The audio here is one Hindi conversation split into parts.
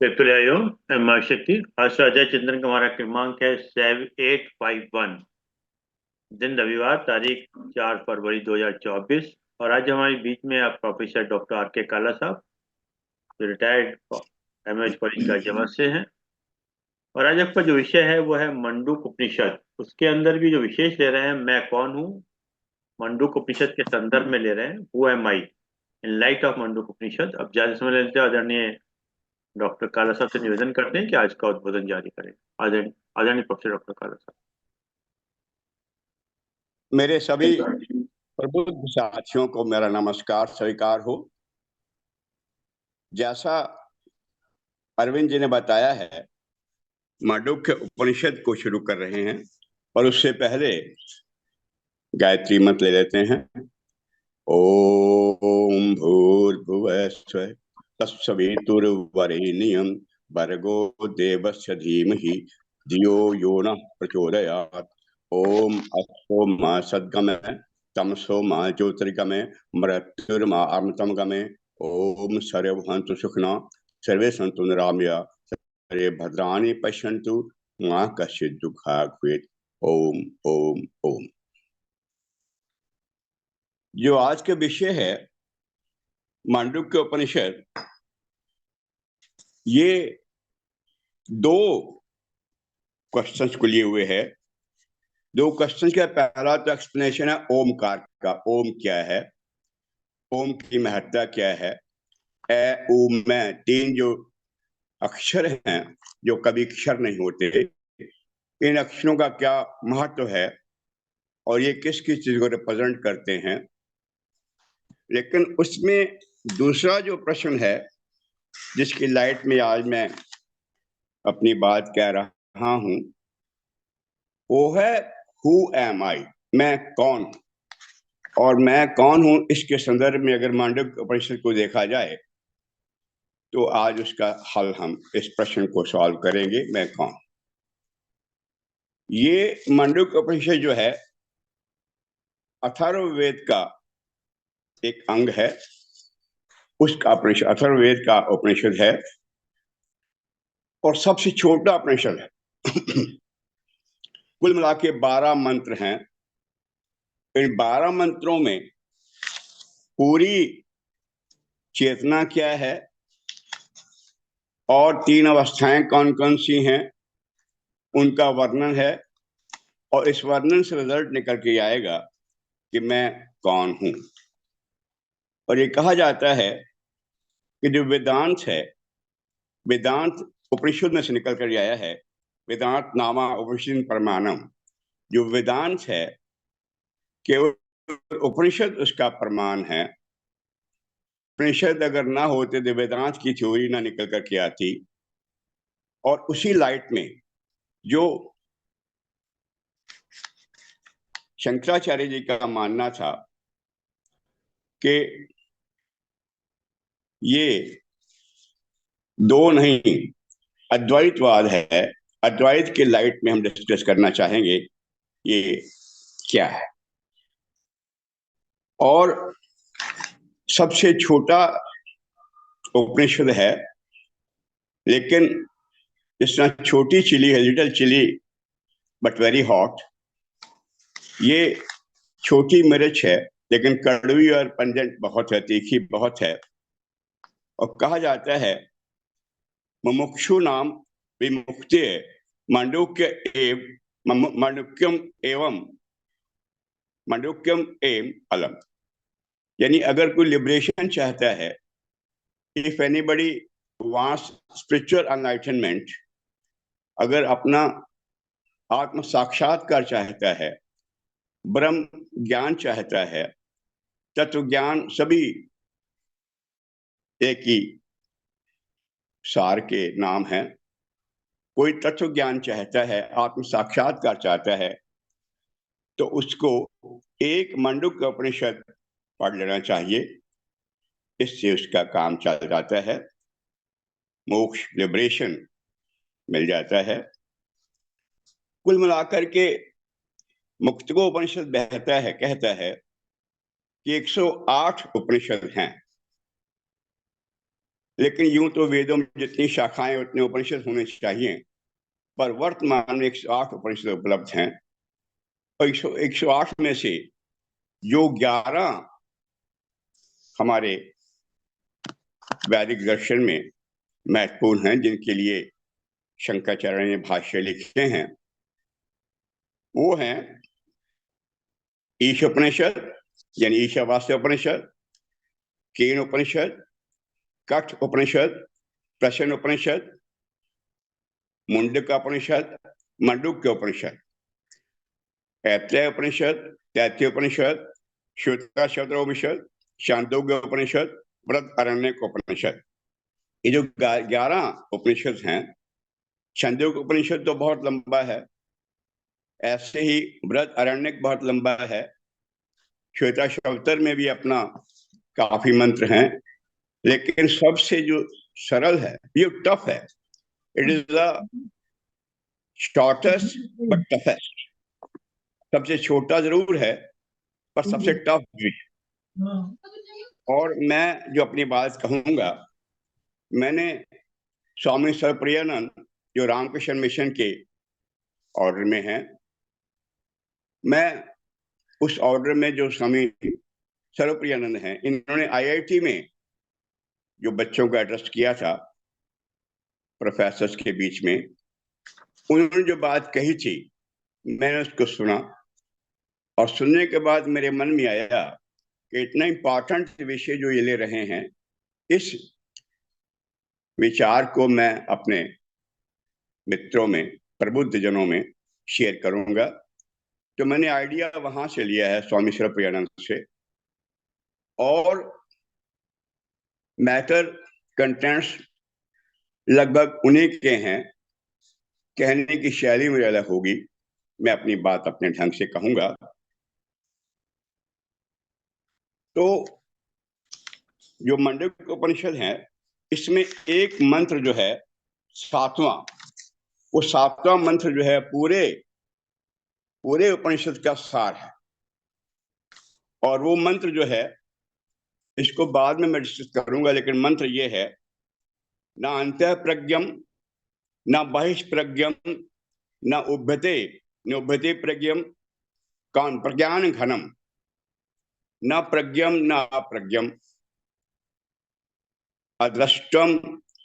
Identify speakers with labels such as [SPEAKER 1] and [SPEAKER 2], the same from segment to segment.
[SPEAKER 1] त्रिपुरायो माँ शक्ति। आज अजय चंद्रन का हमारा क्रमांक है 7851। दिन रविवार, तारीख 4 फरवरी 2024। और आज हमारे बीच में आप प्रोफेसर डॉक्टर आर के काला साहब, जो रिटायर्ड एमएच कॉलेज गाजियाबाद से हैं। और आज आपका जो विषय है वो है मंडूक उपनिषद। उसके अंदर भी जो विशेष ले रहे हैं, मैं कौन हूँ, मंडूक उपनिषद के संदर्भ में ले रहे हैं, who am I in light of Mandukya Upanishad. अब ज्यादा समय लेते हैं, आदरणीय डॉक्टर काला साहब से निवेदन करते हैं कि आज का उद्बोधन जारी करें। आदरणीय आदरणीय प्रोफेसर डॉक्टर काला
[SPEAKER 2] मेरे सभी
[SPEAKER 1] साहब।
[SPEAKER 2] प्रबुद्ध साथियों को मेरा नमस्कार स्वीकार हो। जैसा अरविंद जी ने बताया है, मांडुक्य उपनिषद को शुरू कर रहे हैं, और उससे पहले गायत्री मंत्र ले लेते हैं। ओम भूर्भुवः स्वः तत्सवितुर्वरेण्यं भर्गो देवस्य धीमहि धियो यो नः प्रचोदयात्। ओम अस्तु मा सद्गमय तमसो मा ज्योतिर्गमय मृत्युर्मा अमृतंगमय। ओम सर्वभवन्तु सुखिनः सर्वे सन्तु निरामया सर्वे भद्राणि पश्यन्तु मा कश्चित् दुःखात् भवेत्। ओम ओम ओम। जो आज के विषय है मांडुक्य उपनिषद, ये दो क्वेश्चंस को लिए हुए है। दो क्वेश्चंस का पहला तो एक्सप्लेनेशन है ओमकार का। ओम क्या है, ओम की महत्ता क्या है। ए ऊ मैं, तीन जो अक्षर हैं जो कभी अक्षर नहीं होते, इन अक्षरों का क्या महत्व है और ये किस किस चीज को रिप्रेजेंट करते हैं। लेकिन उसमें दूसरा जो प्रश्न है जिसकी लाइट में आज मैं अपनी बात कह रहा हूं, वो है हु एम आई, मैं कौन। और मैं कौन हूं, इसके संदर्भ में अगर मांडुक्य उपनिषद को देखा जाए तो आज उसका हल हम इस प्रश्न को सॉल्व करेंगे, मैं कौन। ये मांडुक्य उपनिषद जो है अथर्ववेद का एक अंग है। उसका उपनिषद अथर्ववेद का उपनिषद है और सबसे छोटा उपनिषद है। कुल मिला के 12 मंत्र हैं। इन 12 मंत्रों में पूरी चेतना क्या है और तीन अवस्थाएं कौन कौन सी हैं उनका वर्णन है। और इस वर्णन से रिजल्ट निकल के आएगा कि मैं कौन हूं। और ये कहा जाता है कि जो वेदांत है, वेदांत उपनिषद में से निकल कर आया है। वेदांत नामा उपनिषद प्रमाणम। जो वेदांत है केवल उपनिषद उसका प्रमाण है। उपनिषद अगर ना होते तो वेदांत की थ्योरी ना निकल करके आती। और उसी लाइट में जो शंकराचार्य जी का मानना था कि ये दो नहीं अद्वैतवाद है, अद्वैत के लाइट में हम डिस्कस करना चाहेंगे ये क्या है। और सबसे छोटा उपनिषद है, लेकिन जिस तरह छोटी चिली है, little chilli but very hot, ये छोटी मिर्च है लेकिन कड़वी और पंजेंट बहुत है, तीखी बहुत है। और कहा जाता है मुमुक्षु नाम विमुक्ति मांडुक्य एव मांडुक्यम एवं मांडुक्यम एम अलम। यानी अगर कोई लिबरेशन चाहता है, if anybody wants spiritual enlightenment, अगर अपना आत्म साक्षात्कार चाहता है, ब्रह्म ज्ञान चाहता है, तत्व ज्ञान सभी एक ही सार के नाम है। कोई तत्व ज्ञान चाहता है, आत्म साक्षात्कार चाहता है, तो उसको एक मांडुक्य उपनिषद पढ़ लेना चाहिए। इससे उसका काम चल जाता है, मोक्ष लिबरेशन मिल जाता है। कुल मिलाकर के मुक्तको उपनिषद कहता है कि 108 उपनिषद हैं। लेकिन यूं तो वेदों में जितनी शाखाएं उतने उपनिषद होने चाहिए, पर वर्तमान में 108 उपनिषद उपलब्ध हैं। और 108 में से जो 11 हमारे वैदिक दर्शन में महत्वपूर्ण हैं, जिनके लिए शंकराचार्य ने भाष्य लिखे हैं, वो हैं ईश उपनिषद यानी ईशावास्य उपनिषद, केन उपनिषद, कठ उपनिषद, प्रश्न उपनिषद, मुंडक उपनिषद, मंडूक्य उपनिषद, ऐत्रेय उपनिषद, तैत्तिरीय उपनिषद, श्वेताश्वतर उपनिषद, छांदोग्य उपनिषद, बृहद अरण्यक उपनिषद। ये जो 11 उपनिषद हैं, छांदोग्य उपनिषद तो बहुत लंबा है, ऐसे ही बृहद अरण्यक बहुत लंबा है, श्वेताश्वतर में भी अपना काफी मंत्र हैं, लेकिन सबसे जो सरल है, ये टफ है। It is the shortest but toughest. सबसे छोटा जरूर है, पर सबसे टफ भी। और मैं जो अपनी बात कहूंगा, मैंने स्वामी सर्वप्रियानंद जो रामकृष्ण मिशन के ऑर्डर में हैं, मैं उस ऑर्डर में जो स्वामी सर्वप्रियानंद हैं, इन्होंने आईआईटी में जो बच्चों को एड्रेस किया था प्रोफेसर्स के बीच में, उन्होंने जो बात कही थी, मैंने उसको सुना और सुनने के बाद मेरे मन में आया कि इतना इंपॉर्टेंट विषय जो ये ले रहे हैं, इस विचार को मैं अपने मित्रों में, प्रबुद्ध जनों में शेयर करूंगा। तो मैंने आइडिया वहां से लिया है, स्वामी सर्वप्रियानंद से, और मैटर कंटेंट्स लगभग उन्हीं के हैं। कहने की शैली मेरी अलग होगी, मैं अपनी बात अपने ढंग से कहूंगा। तो जो मंडूक्य उपनिषद है, इसमें एक मंत्र जो है 7वां, वो 7वां मंत्र जो है पूरे पूरे उपनिषद का सार है। और वो मंत्र जो है, इसको बाद में मैं डिस्कस करूंगा, लेकिन मंत्र ये है, ना अंतः प्रज्ञम, ना बहिष्प्रज्ञम, न उभ्यते प्रज्ञम, कान प्रज्ञान घनम, न प्रज्ञम न अप्रज्ञम, अदृष्टम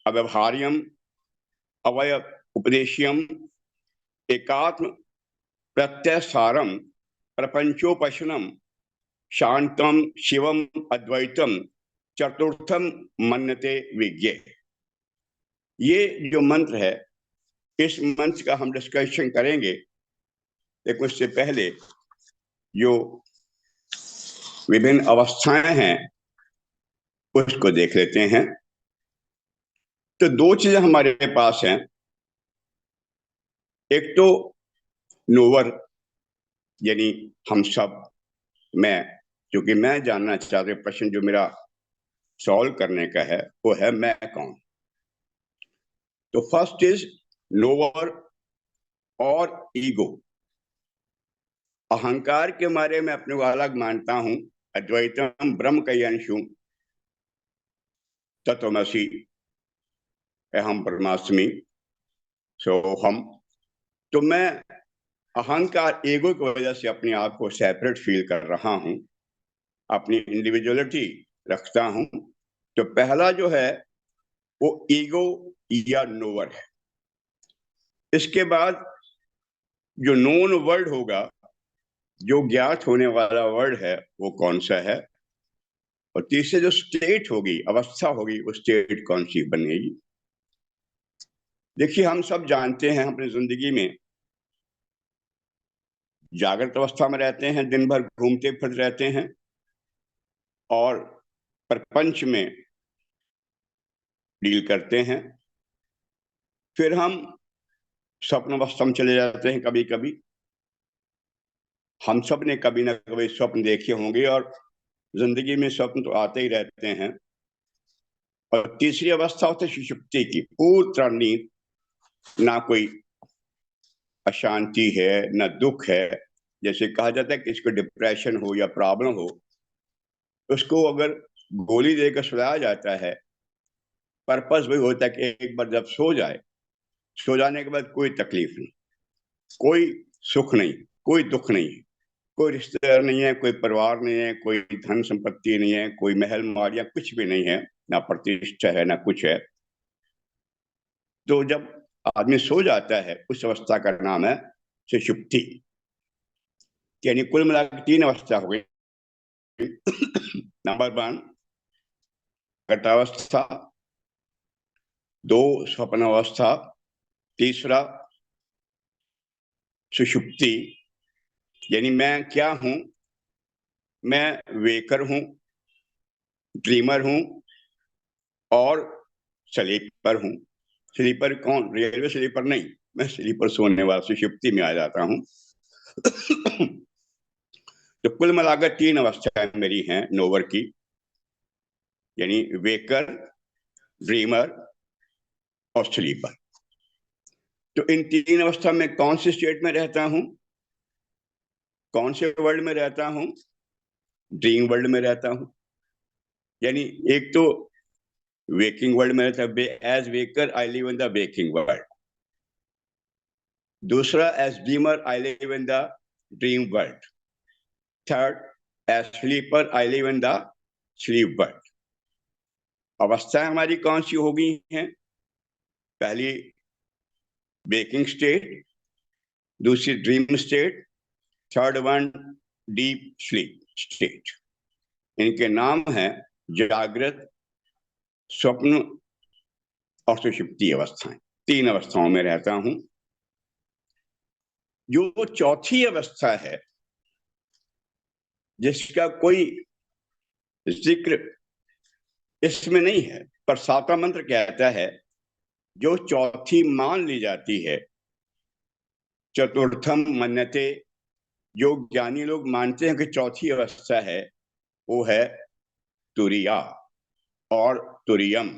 [SPEAKER 2] अव्यवहार्यम, अवय उपदेश्यम, एकात्म प्रत्यय सारम, प्रपंचोपशनम, शांतम शिवम अद्वैतम, चतुर्थम मन्यते विज्ञे। ये जो मंत्र है, इस मंत्र का हम डिस्कशन करेंगे, लेकिन उससे पहले जो विभिन्न अवस्थाएं हैं उसको देख लेते हैं। तो 2 चीजें हमारे पास हैं। एक तो नोवर यानी हम सब, मैं, क्योंकि मैं जानना चाहते प्रश्न जो मेरा सॉल्व करने का है वो है मैं कौन। तो फर्स्ट इज नोवर और ईगो। अहंकार के बारे में अपने को अलग मानता हूं, अद्वैतम ब्रह्म का अंशु, तत्वमसि अहम ब्रह्मास्मि, सो हम। तो मैं अहंकार ईगो की वजह से अपने आप को सेपरेट फील कर रहा हूं, अपनी इंडिविजुअलिटी रखता हूं। तो पहला जो है वो ईगो या नोवर है। इसके बाद जो नोन वर्ड होगा, जो ज्ञात होने वाला वर्ड है, वो कौन सा है। और तीसरे जो स्टेट होगी, अवस्था होगी, वो स्टेट कौन सी बनेगी। देखिए, हम सब जानते हैं अपनी जिंदगी में जागृत अवस्था में रहते हैं, दिन भर घूमते फिरते रहते हैं, और प्रपंच में डील करते हैं। फिर हम स्वप्न अवस्था में चले जाते हैं। कभी कभी हम सब ने कभी ना कभी स्वप्न देखे होंगे, और जिंदगी में स्वप्न तो आते ही रहते हैं। और तीसरी अवस्था होती है सुषुप्ति की, पूर्ण नींद, ना कोई अशांति है ना दुख है। जैसे कहा जाता है कि इसको डिप्रेशन हो या प्रॉब्लम हो, उसको अगर गोली देकर सुलाया जाता है, पर्पस वही होता है कि एक बार जब सो जाए, सो जाने के बाद कोई तकलीफ नहीं, कोई सुख नहीं, कोई दुख नहीं, कोई रिश्तेदार नहीं है, कोई परिवार नहीं है, कोई धन संपत्ति नहीं है, कोई महल मालिया कुछ भी नहीं है, ना प्रतिष्ठा है ना कुछ है। तो जब आदमी सो जाता है उस अवस्था का नाम है सुषुप्ति। यानी कुल मिलाकर 3 अवस्था हो गई। नंबर 1 घटावस्था, 2 स्वप्न अवस्था, तीसरा सुषुप्ति। यानी मैं क्या हूं? मैं वेकर हूं, ड्रीमर हूं और स्लीपर हूं। स्लीपर कौन? रेलवे स्लीपर नहीं, मैं स्लीपर सोने वाला सुषुप्ति में आ जाता हूं। तो कुल मिलाकर 3 अवस्थाएं मेरी हैं नोवर की, यानी वेकर, ड्रीमर और स्लीपर। तो इन 3 अवस्था में कौन सी स्टेट में रहता हूं? कौन से वर्ल्ड में रहता हूं? ड्रीम वर्ल्ड में रहता हूं। यानी एक तो वेकिंग वर्ल्ड में रहता है, as waker I live in the waking world. दूसरा, as dreamer I live in the dream world. Third, as sleeper I live in the sleep world. अवस्थाएं हमारी कौन सी होगी हैं? पहली वेकिंग स्टेट, दूसरी dream state, third one deep sleep state. इनके नाम हैं जागृत, स्वप्न और सुषुप्ति अवस्थाएं। 3 अवस्थाओं में रहता हूं। जो चौथी अवस्था है जिसका कोई जिक्र इसमें नहीं है, पर सातवां मंत्र कहता है जो चौथी मान ली जाती है, चतुर्थम मन्यते, जो ज्ञानी लोग मानते हैं कि चौथी अवस्था है, वो है तुरिया और तुरियम।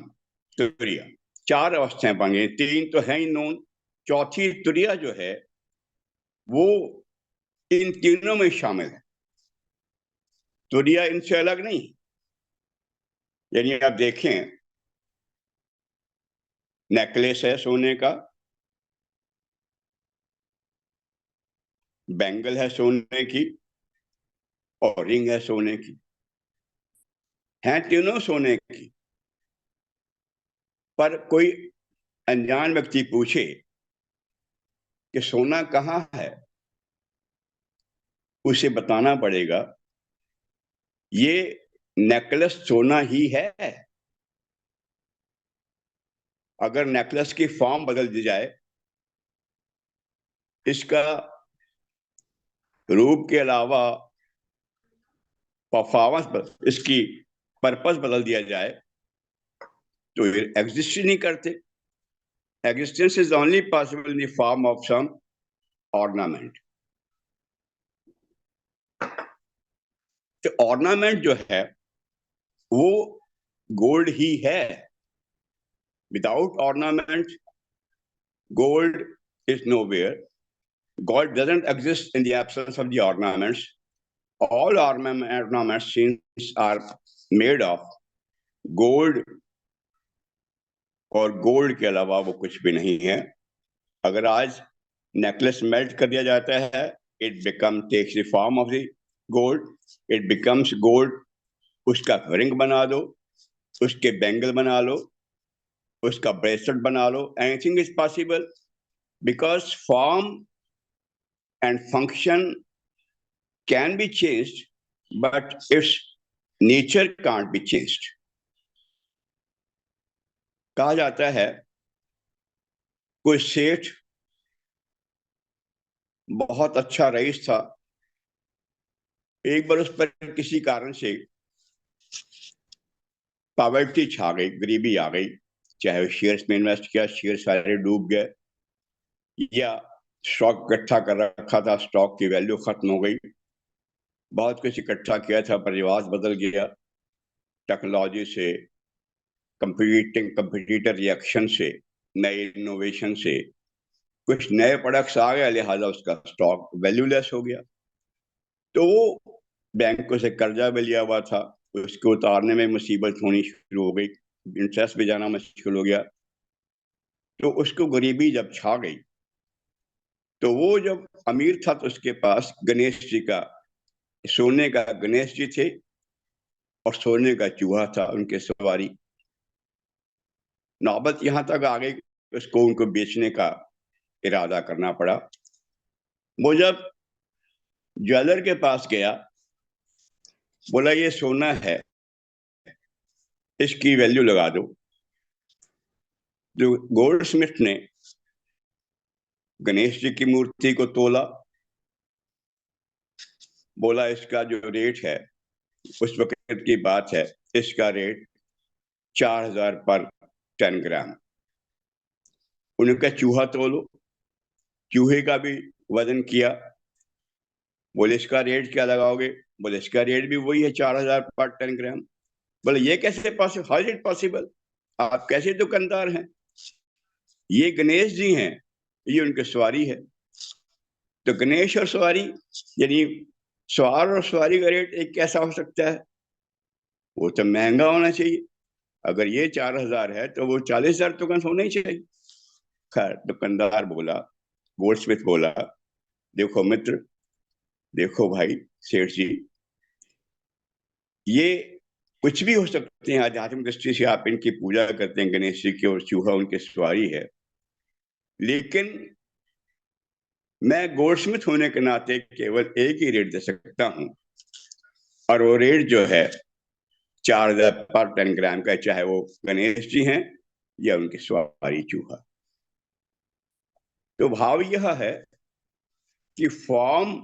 [SPEAKER 2] तुरिया 4 अवस्थाएं बन गई, 3 तो है ही नोन। चौथी तुरिया जो है वो इन तीनों में शामिल है। तुरिया इनसे अलग नहीं। यानी आप देखें, नेकलेस है सोने का, बैंगल है सोने की और रिंग है सोने की, हैं तीनों सोने की। पर कोई अनजान व्यक्ति पूछे कि सोना कहाँ है, उसे बताना पड़ेगा ये नेकलेस सोना ही है। अगर नेकलेस की फॉर्म बदल दी जाए, इसका रूप के अलावा परफॉर्मेंस, इसकी पर्पस बदल दिया जाए तो ये एग्जिस्ट ही नहीं करते। Existence is only possible in the form of some ornament. तो ऑर्नामेंट जो है वो गोल्ड ही है। Without ornament gold is nowhere. Gold doesn't exist in the absence of the ornaments. All ornaments are made of gold, और गोल्ड के अलावा वो कुछ भी नहीं है। अगर आज नेकलेस मेल्ट कर दिया जाता है, it become takes the form of the gold, it becomes gold. उसका रिंग बना दो, उसके बैंगल बना लो, उसका ब्रेसलेट बना लो, anything is possible, because form and function can be changed, but its nature can't be changed. कहा जाता है कोई सेठ बहुत अच्छा रईस था, एक बार उस पर किसी कारण से पॉवर्टी छा गई, गरीबी आ गई। चाहे शेयर्स में इन्वेस्ट किया, शेयर सारे डूब गए, या स्टॉक इकट्ठा कर रखा था, स्टॉक की वैल्यू खत्म हो गई। बहुत कुछ इकट्ठा किया था, परिवार बदल गया। टेक्नोलॉजी से, कंप्यूटर रिएक्शन से, नए इनोवेशन से कुछ नए प्रोडक्ट्स आ गए, लिहाजा उसका स्टॉक वैल्यूलेस हो गया। तो वो बैंकों से कर्जा भी लिया हुआ था, उसको उतारने में मुसीबत होनी शुरू हो गई। इंटरेस्ट भी जाना मुश्किल हो गया। तो उसको गरीबी जब छा गई, तो वो जब अमीर था तो उसके पास गणेश जी का, सोने का गणेश जी थे और सोने का चूहा था उनके सवारी। नौबत यहां तक आ गई कि उसको उनको बेचने का इरादा करना पड़ा। वो जब ज्वेलर के पास गया, बोला ये सोना है, इसकी वैल्यू लगा दो। जो गोल्ड स्मिथ ने गणेश जी की मूर्ति को तोला, बोला इसका जो रेट है, उस वक्त की बात है, इसका रेट 4,000 पर 10 ग्राम। उनका चूहा तोलो, चूहे का भी वजन किया, बोले इसका रेट क्या लगाओगे? बोले इसका रेट भी वही है, 4,000 पर 10 ग्राम। बोले ये कैसे possible, how is it possible, आप कैसे दुकानदार हैं? ये गणेश जी हैं, ये उनकी सवारी है। तो गणेश और सवारी, यानी सवार और सवारी का रेट एक कैसा हो सकता है? वो तो महंगा होना चाहिए। अगर ये 4,000 है तो वो 40,000 तो कम होना ही चाहिए। खैर दुकानदार बोला, गोल्डस्मिथ बोला, देखो मित्र, देखो भाई सेठ जी, ये कुछ भी हो सकते हैं। आध्यात्मिक दृष्टि से आप इनकी पूजा करते हैं गणेश जी की, और चूहा उनकी सवारी है, लेकिन मैं गोल्डस्मिथ होने के नाते केवल एक ही रेट दे सकता हूं, और वो रेट जो है 4,000 पर 10 ग्राम का, चाहे वो गणेश जी हैं या उनकी सवारी चूहा। तो भाव यह है कि form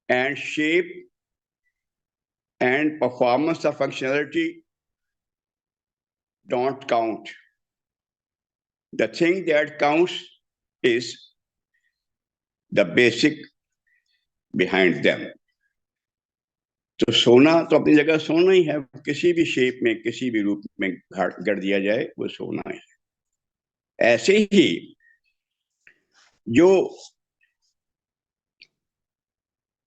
[SPEAKER 2] and shape and performance of functionality don't count. The thing that counts is the basic behind them. तो सोना तो अपनी जगह सोना ही है, किसी भी शेप में किसी भी रूप में गढ़ दिया जाए वो सोना है। ऐसे ही जो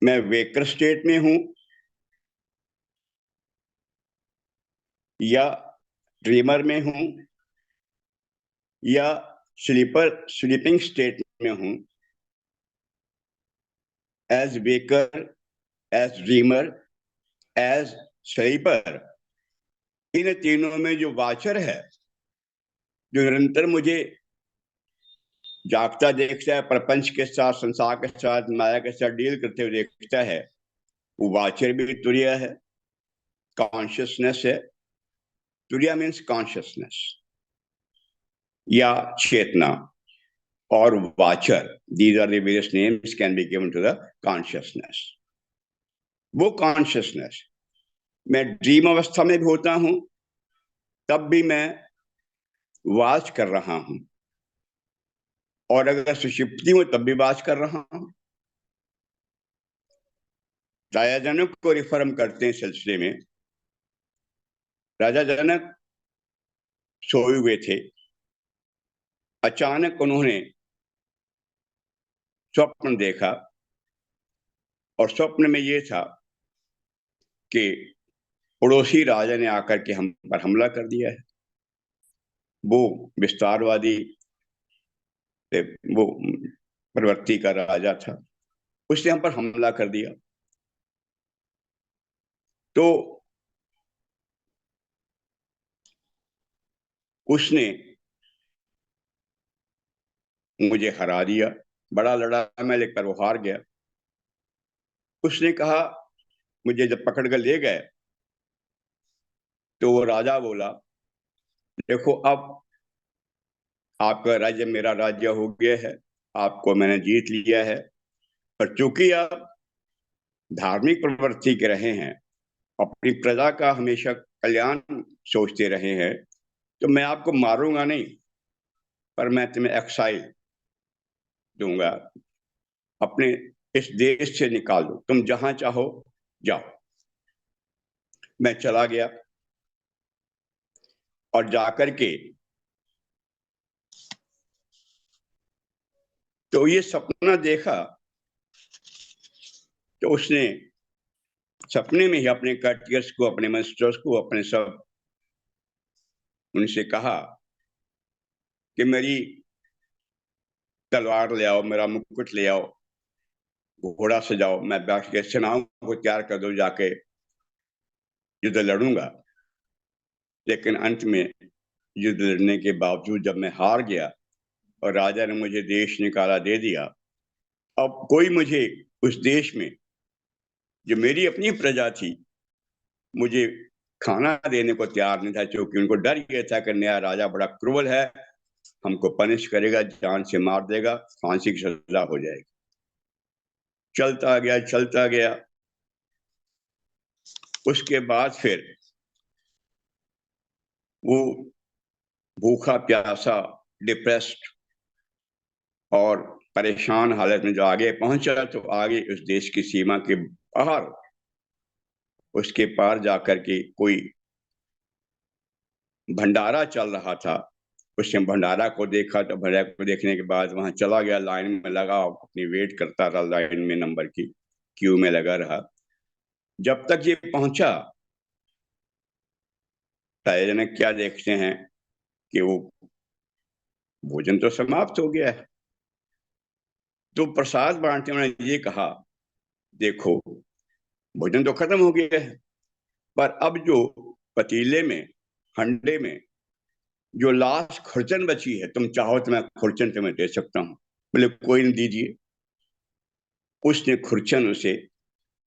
[SPEAKER 2] मैं वेकर स्टेट में हूं या ड्रीमर में हूं या स्लीपिंग स्टेट में हूं, as waker, as dreamer, as sleeper, इन तीनों में जो वाचर है, जो निरंतर मुझे जागता देखता है, प्रपंच के साथ, संसार के साथ, माया के साथ डील करते हुए देखता है, वो वाचर भी तुरिया है, कॉन्शियसनेस है। तुरिया मीन्स कॉन्शियसनेस या चेतना, और watcher, these are the various names can be given to the consciousness. वो कॉन्शियसनेस मैं ड्रीम अवस्था में भी होता हूं, तब भी मैं वाच कर रहा हूं, और अगर सुषुप्ति में तब भी वाच कर रहा हूं। राजा जनक को रिफर हम करते हैं सिलसिले में। राजा जनक सोए हुए थे, अचानक उन्होंने स्वप्न देखा, और स्वप्न में ये था कि पड़ोसी राजा ने आकर के हम पर हमला कर दिया है। वो विस्तारवादी, वो प्रवृत्ति का राजा था, उसने हम पर हमला कर दिया। तो उसने मुझे हरा दिया, बड़ा लड़ा मैं, लेकर वो हार गया। उसने कहा, मुझे जब पकड़ कर ले गए, तो वो राजा बोला, देखो अब आपका राज्य मेरा राज्य हो गया है, आपको मैंने जीत लिया है, पर चूंकि आप धार्मिक प्रवृत्ति के रहे हैं, अपनी प्रजा का हमेशा कल्याण सोचते रहे हैं, तो मैं आपको मारूंगा नहीं, पर मैं तुम्हें एक्साइल दूंगा, अपने इस देश से निकाल दो, तुम जहां चाहो जाओ। मैं चला गया, और जाकर के तो ये सपना देखा, तो उसने सपने में ही अपने कर्टियर्स को, अपने मिनिस्टर्स को, अपने सब उनसे कहा कि मेरी तलवार ले आओ, मेरा मुकुट ले आओ, घोड़ा सजाओ, मैं बैठ के सेनाओं को तैयार कर दो, जाके युद्ध लड़ूंगा। लेकिन अंत में युद्ध लड़ने के बावजूद जब मैं हार गया और राजा ने मुझे देश निकाला दे दिया, अब कोई मुझे उस देश में, जो मेरी अपनी प्रजा थी, मुझे खाना देने को तैयार नहीं था, क्योंकि उनको डर यह था कि नया राजा बड़ा क्रूर है, हमको पनिश करेगा, जान से मार देगा, फांसी की सजा हो जाएगी। चलता गया चलता गया। उसके बाद फिर वो भूखा प्यासा, डिप्रेस्ड और परेशान हालत में जो आगे पहुंचा, तो आगे उस देश की सीमा के बाहर, उसके पार जाकर के कोई भंडारा चल रहा था। उसने भंडारा को देखा, तो भंडारा को देखने के बाद वहां चला गया, लाइन में लगा, अपनी वेट करता रहा, लाइन में नंबर की क्यू में लगा रहा। जब तक ये पहुंचा, सारे क्या देखते हैं कि वो भोजन तो समाप्त हो गया है। तो प्रसाद बांटते उन्होंने ये कहा, देखो भोजन तो खत्म हो गया है, पर अब जो पतीले में, हंडे में जो लास्ट खुरचन बची है, तुम चाहो तो मैं खुरचन तुम्हें दे सकता हूँ। बोले कोई नहीं, दीजिए। उसने खुरचन उसे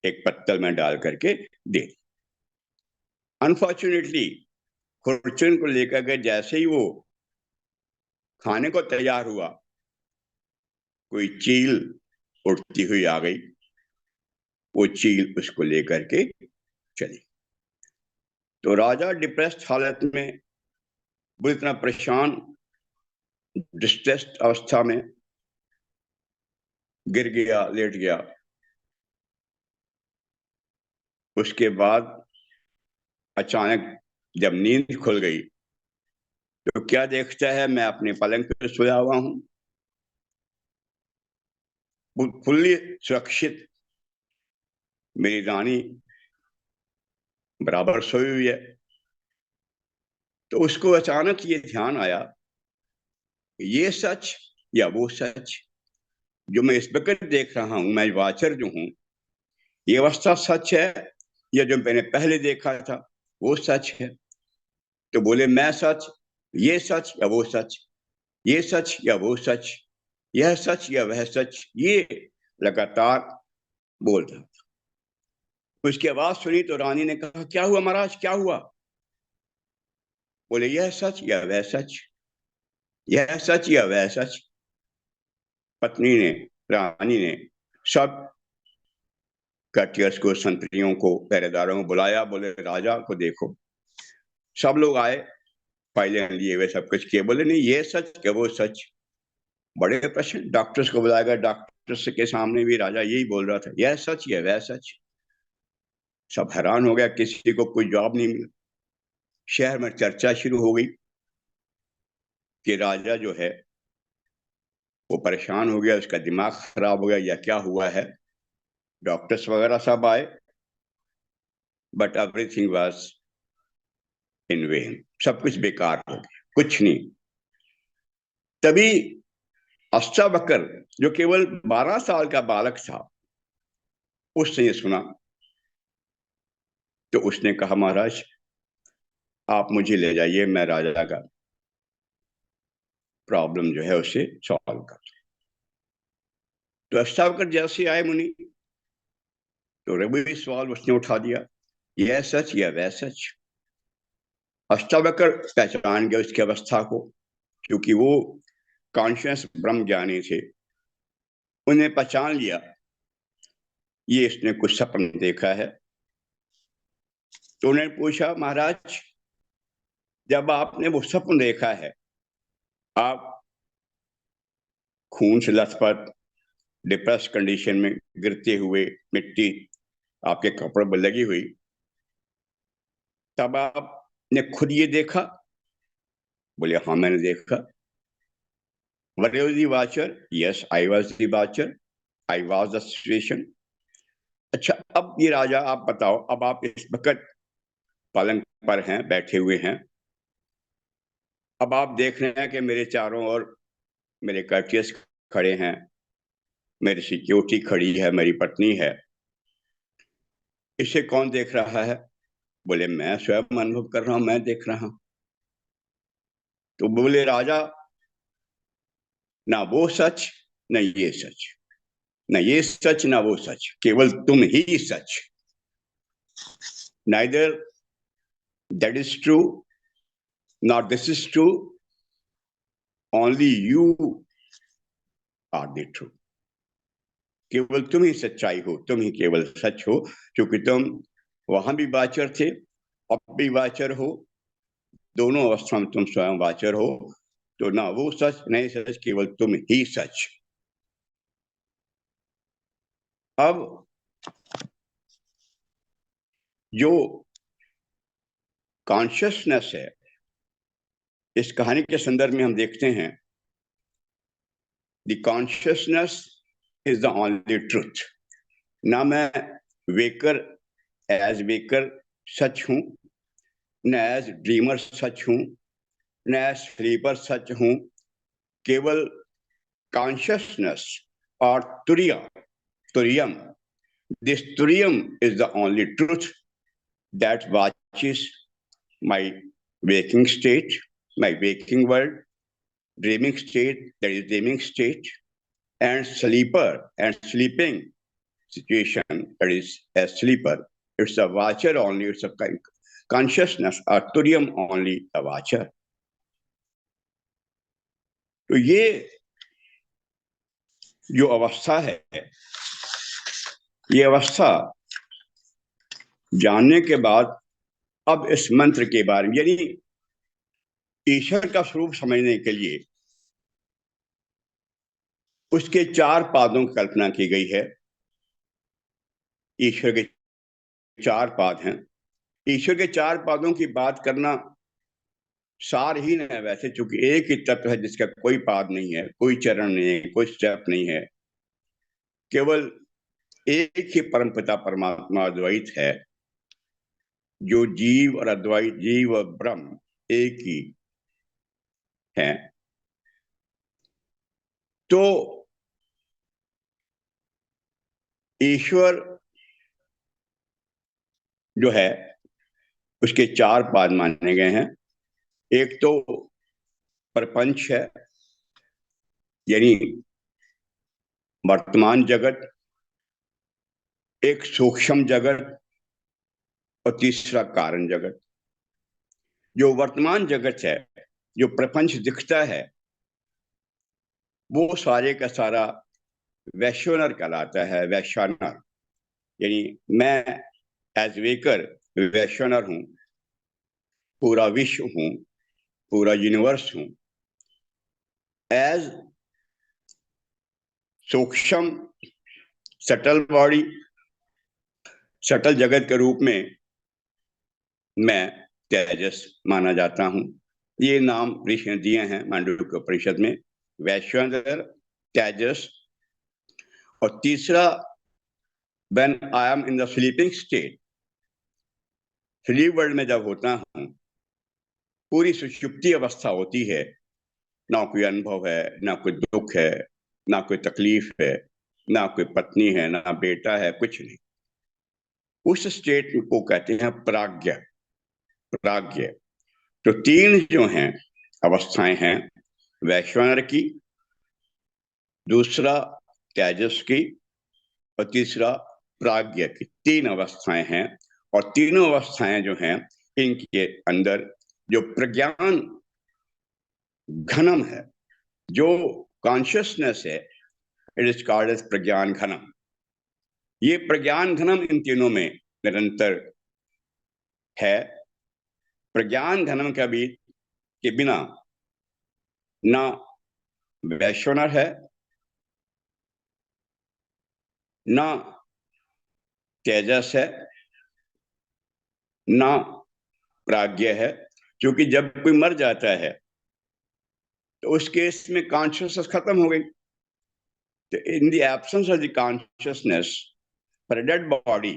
[SPEAKER 2] एक पत्तल में डाल करके दे दी। अनफॉर्चुनेटली खुरचन को लेकर के जैसे ही वो खाने को तैयार हुआ, कोई चील उड़ती हुई आ गई। वो चील उसको लेकर के चली। तो राजा डिप्रेस्ड हालत में, बुरी तरह परेशान, डिस्ट्रेस्ड अवस्था में गिर गया, लेट गया। उसके बाद अचानक जब नींद खुल गई, तो क्या देखता है, मैं अपने पलंग पर सोया हुआ हूं, फुल्ली सुरक्षित, मेरी रानी बराबर सोई हुई है। तो उसको अचानक ये ध्यान आया, ये सच या वो सच, जो मैं इस वक्त देख रहा हूं, मैं वाचर जो हूं, ये अवस्था सच है या जो मैंने पहले देखा था वो सच है। तो बोले मैं सच, ये सच या वो सच, ये सच या वो सच, यह सच या वह सच, ये लगातार बोल रहा था। उसकी आवाज सुनी तो रानी ने कहा, क्या हुआ महाराज, क्या हुआ? बोले यह सच या वह सच, यह सच या वह सच। पत्नी ने, रानी ने सब कटियर्स को, संतरियों को, पहरेदारों को बुलाया। बोले राजा को देखो। सब लोग आए, फाइलें लिए हुए, सब कुछ किए। बोले नहीं, ये सच क्या वो सच। बड़े प्रश्न, डॉक्टर्स को बुलाया गया, डॉक्टर्स के सामने भी राजा यही बोल रहा था, यह सच या वह सच। सब हैरान हो गया, किसी को कोई जवाब नहीं मिला। शहर में चर्चा शुरू हो गई कि राजा जो है वो परेशान हो गया, उसका दिमाग खराब हो गया, या क्या हुआ है। डॉक्टर्स वगैरह सब आए, but everything was in when, सब कुछ बेकार हो गया, कुछ नहीं। तभी अष्टावक्र, जो केवल 12 साल का बालक था, उसने ये सुना। तो उसने कहा, महाराज आप मुझे ले जाइए, मैं राजा का प्रॉब्लम जो है उसे सॉल्व कर। तो अष्टावक्र जैसे आए मुनि, तो रवि सवाल उसने उठा दिया, यह सच या वह सच। अष्टावक्र पहचान गया उसकी अवस्था को, क्योंकि वो कॉन्शियस ब्रह्म ज्ञानी थे। उन्हें पहचान लिया, ये इसने कुछ सपन देखा है। तो उन्होंने पूछा, महाराज जब आपने वो सपन देखा है, आप खून से लथपथ, डिप्रेस कंडीशन में गिरते हुए, मिट्टी आपके कपड़े पर लगी हुई, तब आपने खुद ये देखा? बोले हाँ मैंने देखा। Were you the watcher? Yes, I was the watcher. I was the situation. अच्छा, अब ये राजा आप बताओ, अब आप इस वक्त पलंग पर हैं, बैठे हुए हैं, अब आप देख रहे हैं कि मेरे चारों ओर मेरे कर्टियस खड़े हैं, मेरी सिक्योरिटी खड़ी है, मेरी पत्नी है। इसे कौन देख रहा है? बोले मैं स्वयं अनुभव कर रहा हूं, मैं देख रहा हूं। तो बोले राजा, ना वो सच न ये सच, न ये सच ना वो सच, केवल तुम ही सच। Neither that is true not this is true, only you are the true. केवल तुम ही सच्चाई हो, तुम ही केवल सच हो, क्योंकि तुम वहां भी वाचर थे, अब भी वाचर हो, दोनों अवस्था में तुम स्वयं वाचर हो। तो ना वो सच नहीं सच, केवल तुम ही सच। अब जो कॉन्शियसनेस है, इस कहानी के संदर्भ में हम देखते हैं, the consciousness is the only truth. ना मैं वेकर एज वेकर सच हूं, न एज ड्रीमर सच हूं, न एज स्लीपर सच हूं। केवल कॉन्शियसनेस और तुरियम, दिस तुरियम is the only truth that watches my waking state, my waking world, dreaming state, that is dreaming state, and sleeper and sleeping situation, that is a sleeper. It's a watcher only, it's a consciousness, arturium only a watcher. तो ये जो अवस्था है, ये अवस्था जानने के बाद अब इस मंत्र के बारे में, यानी ईश्वर का स्वरूप समझने के लिए उसके 4 पादों की कल्पना की गई है। ईश्वर के 4 पाद हैं। ईश्वर के 4 पादों की बात करना सारहीन है वैसे, चूंकि एक ही तत्व है जिसका कोई पाद नहीं है, कोई चरण नहीं है, कोई स्टेप नहीं है। केवल एक ही परमपिता परमात्मा अद्वैत है, जो जीव और अद्वैत, जीव और ब्रह्म एक ही है। तो ईश्वर जो है उसके 4 पाद माने गए हैं। एक तो प्रपंच है, यानी वर्तमान जगत, एक सूक्ष्म जगत, और तीसरा कारण जगत। जो वर्तमान जगत है, जो प्रपंच दिखता है, वो सारे का सारा वैश्वानर कहलाता है। वैश्वानर यानी मैं एज वेकर वैश्वानर हूं, पूरा विश्व हूं, पूरा यूनिवर्स हूं। एज सूक्ष्म सटल बॉडी, सटल जगत के रूप में मैं तेजस माना जाता हूं। ये नाम ऋषि ने दिए हैं मांडुक्य उपनिषद में, वैश्वानर, तेजस। और तीसरा, when I am in the sleeping state, sleep world में जब होता हूं, पूरी सुषुप्ति अवस्था होती है, ना कोई अनुभव है, ना कोई दुख है, ना कोई तकलीफ है, ना कोई पत्नी है, ना बेटा है, कुछ नहीं। उस स्टेट को कहते हैं प्राज्ञ। प्राज्ञ तो 3 जो हैं अवस्थाएं हैं, वैश्वानर की, दूसरा तेजस की, और तीसरा प्राज्ञ की। 3 अवस्थाएं हैं। और तीनों अवस्थाएं जो हैं, इनके अंदर जो प्रज्ञान घनम है, जो कॉन्शियसनेस है, इट इज कॉल्ड एज प्रज्ञान घनम। ये प्रज्ञान घनम इन तीनों में निरंतर है। प्रज्ञान घनम के बिना ना वैश्वानर है, ना तेजस है, ना प्राज्ञ है। क्योंकि जब कोई मर जाता है तो उस केस में कॉन्शियसनेस खत्म हो गई। तो in the absence of the consciousness for a dead body,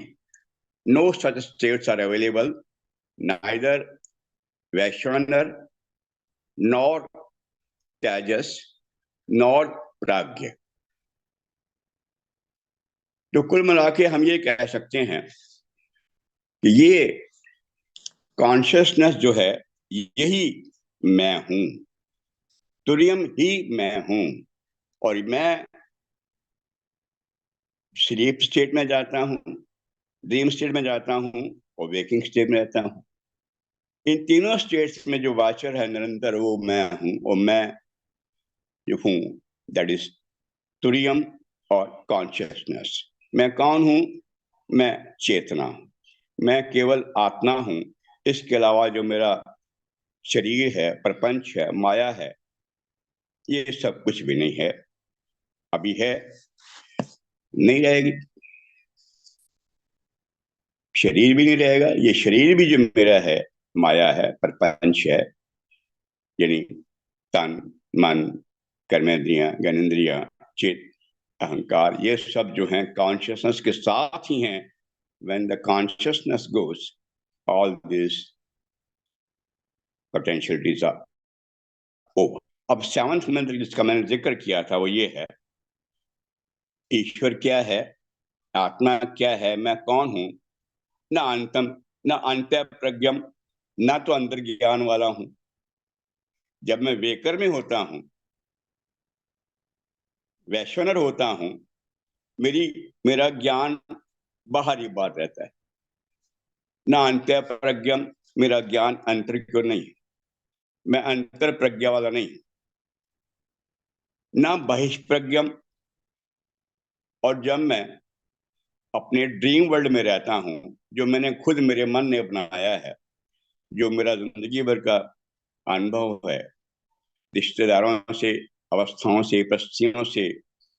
[SPEAKER 2] no such states are available, neither Vaishvanara nor Taijasa, nor Prajna. तो कुल मिला के हम ये कह सकते हैं कि ये कॉन्शियसनेस जो है यही मैं हूं, तुरियम ही मैं हूं। और मैं स्लीप स्टेट में जाता हूँ, ड्रीम स्टेट में जाता हूँ और वेकिंग स्टेट में रहता हूँ। इन तीनों स्टेट्स में जो वाचर है निरंतर वो मैं हूँ, और मैं जो हूँ दैट इज तुरियम और कॉन्शियसनेस। मैं कौन हूँ? मैं चेतना हूँ, मैं केवल आत्मा हूँ। इसके अलावा जो मेरा शरीर है, प्रपंच है, माया है, ये सब कुछ भी नहीं है। अभी है, नहीं रहेगी। शरीर भी नहीं रहेगा। ये शरीर भी जो मेरा है माया है, प्रपंच है, यानी तन, मन, कर्मेंद्रियां, ज्ञानेंद्रियां, चित्त, अहंकार, ये सब जो हैं कॉन्शियसनेस के साथ ही हैं। When the consciousness goes, all this potentialities are over. अब सेवंथ मंत्र जिसका मैंने जिक्र किया था वो ये है, ईश्वर क्या है, आत्मा क्या है, मैं कौन हूं? न अंतम, न अंत प्रज्ञम, न तो अंतर ज्ञान वाला हूं। जब मैं वेकर में होता हूं, वैश्वनर होता हूं, मेरा ज्ञान बाहरी बात रहता है। न अंत प्रज्ञम, मेरा ज्ञान अंतर क्यों नहीं, मैं अंतर प्रज्ञा वाला नहीं। न बहिष्प्रज्ञम, और जब मैं अपने ड्रीम वर्ल्ड में रहता हूं, जो मैंने खुद मेरे मन ने अपनाया है, जो मेरा जिंदगी भर का अनुभव है, रिश्तेदारों से, अवस्थाओं से, परिस्थितियों से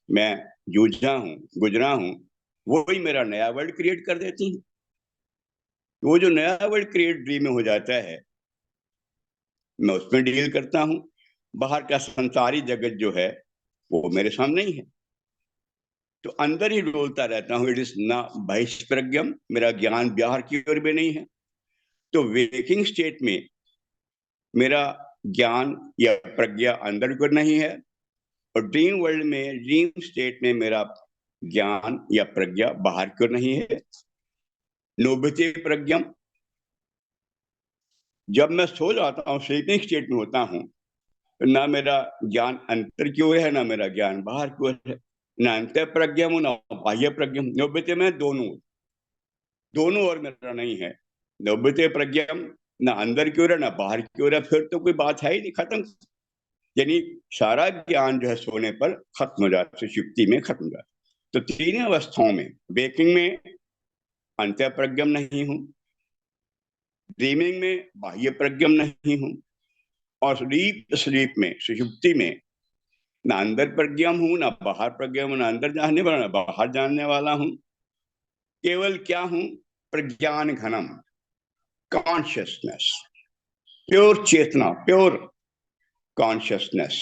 [SPEAKER 2] मैं जूझा हूं, गुजरा हूं, वो ही मेरा नया वर्ल्ड क्रिएट कर देती है। वो जो नया वर्ल्ड क्रिएट ड्रीम में हो जाता है, मैं उसमें डील करता हूं। बाहर का संसारी जगत जो है वो मेरे सामने ही है, तो अंदर ही डोलता रहता हूँ। इट इज ना बहिष्प्रज्ञम, मेरा ज्ञान बाहर की ओर भी नहीं है। तो वेकिंग स्टेट में मेरा ज्ञान या प्रज्ञा अंदर की ओर नहीं है, और ड्रीम वर्ल्ड में, ड्रीम स्टेट में मेरा ज्ञान या प्रज्ञा बाहर की ओर नहीं है। नोभते प्रज्ञम, जब मैं सो जाता हूँ, स्लीपिंग स्टेट में होता हूँ, तो ना मेरा ज्ञान अंतर की ओर है, ना मेरा ज्ञान बाहर की ओर है। ना अंत प्रज्ञम, ना बाह्य प्रज्ञम। नोभते में दोनों, दोनों ओर मेरा नहीं है। नोभते प्रज्ञम, ना अंदर की ओर है ना बाहर की ओर है, फिर तो कोई बात है ही नहीं, खत्म। यानी सारा ज्ञान जो है सोने पर खत्म हो जाता, सुषुप्ति में खत्म हो जाता। तो तीन अवस्थाओं में, वेकिंग में अंत प्रज्ञम नहीं हूं, ड्रीमिंग में बाह्य प्रज्ञम नहीं हूं, और डीप स्लीप में, सुषुप्ति में, ना अंदर प्रज्ञम हूं, ना बाहर प्रज्ञम हूं, ना अंदर जानने वाला ना बाहर जानने वाला हूं। केवल क्या हूं? प्रज्ञान घनम, कॉन्शियसनेस, प्योर चेतना, प्योर कॉन्शियसनेस,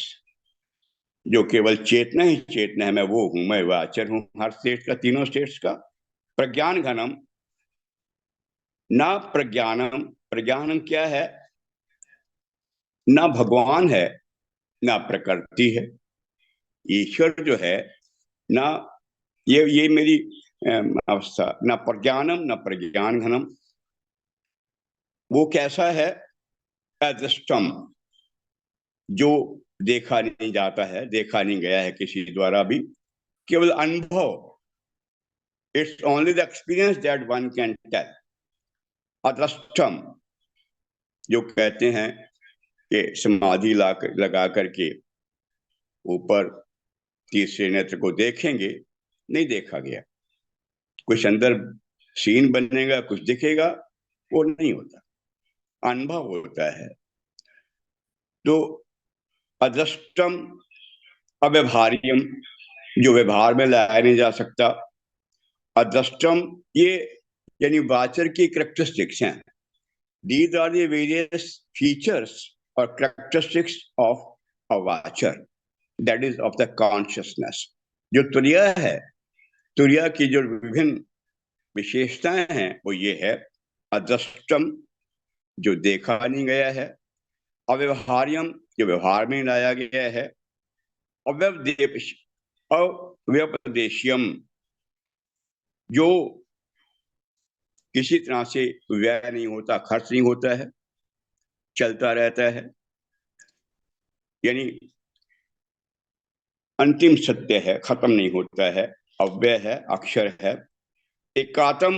[SPEAKER 2] जो केवल चेतना ही चेतना है। मैं वो हूं, मैं वाचर हूं हर स्टेट का, तीनों स्टेट्स का। प्रज्ञान घनम, ना प्रज्ञानम, प्रज्ञानम क्या है? ना भगवान है, ना प्रकृति है। ईश्वर जो है ना, ये मेरी अवस्था, ना प्रज्ञानम ना प्रज्ञान घनम। वो कैसा है? अदृष्टम, जो देखा नहीं जाता है, देखा नहीं गया है किसी द्वारा भी, केवल अनुभव। It's only the experience that one can tell. अदृष्टम, जो कहते हैं कि समाधि लगा करके ऊपर तीसरे नेत्र को देखेंगे, नहीं देखा गया। कुछ अंदर सीन बनेगा, कुछ दिखेगा, वो नहीं होता, अनुभव होता है। तो अदृष्टम अव्यवहार्यम, जो व्यवहार में लाया नहीं जा सकता। अदृष्टम, ये यानी वाचर की करेक्टरिस्टिक्स हैं। These are the various features और characteristics of a watcher, that is of the consciousness. जो तुरिया है, तुरिया की जो विभिन्न विशेषताएं हैं वो ये है। अदृष्टम, जो देखा नहीं गया है, अव्यवहार्यम जो व्यवहार में लाया गया है, अव्यपदेश्यम जो किसी तरह से व्यय नहीं होता, खर्च नहीं होता है, चलता रहता है, यानी अंतिम सत्य है, खत्म नहीं होता है, अव्यय है, अक्षर है। एकात्म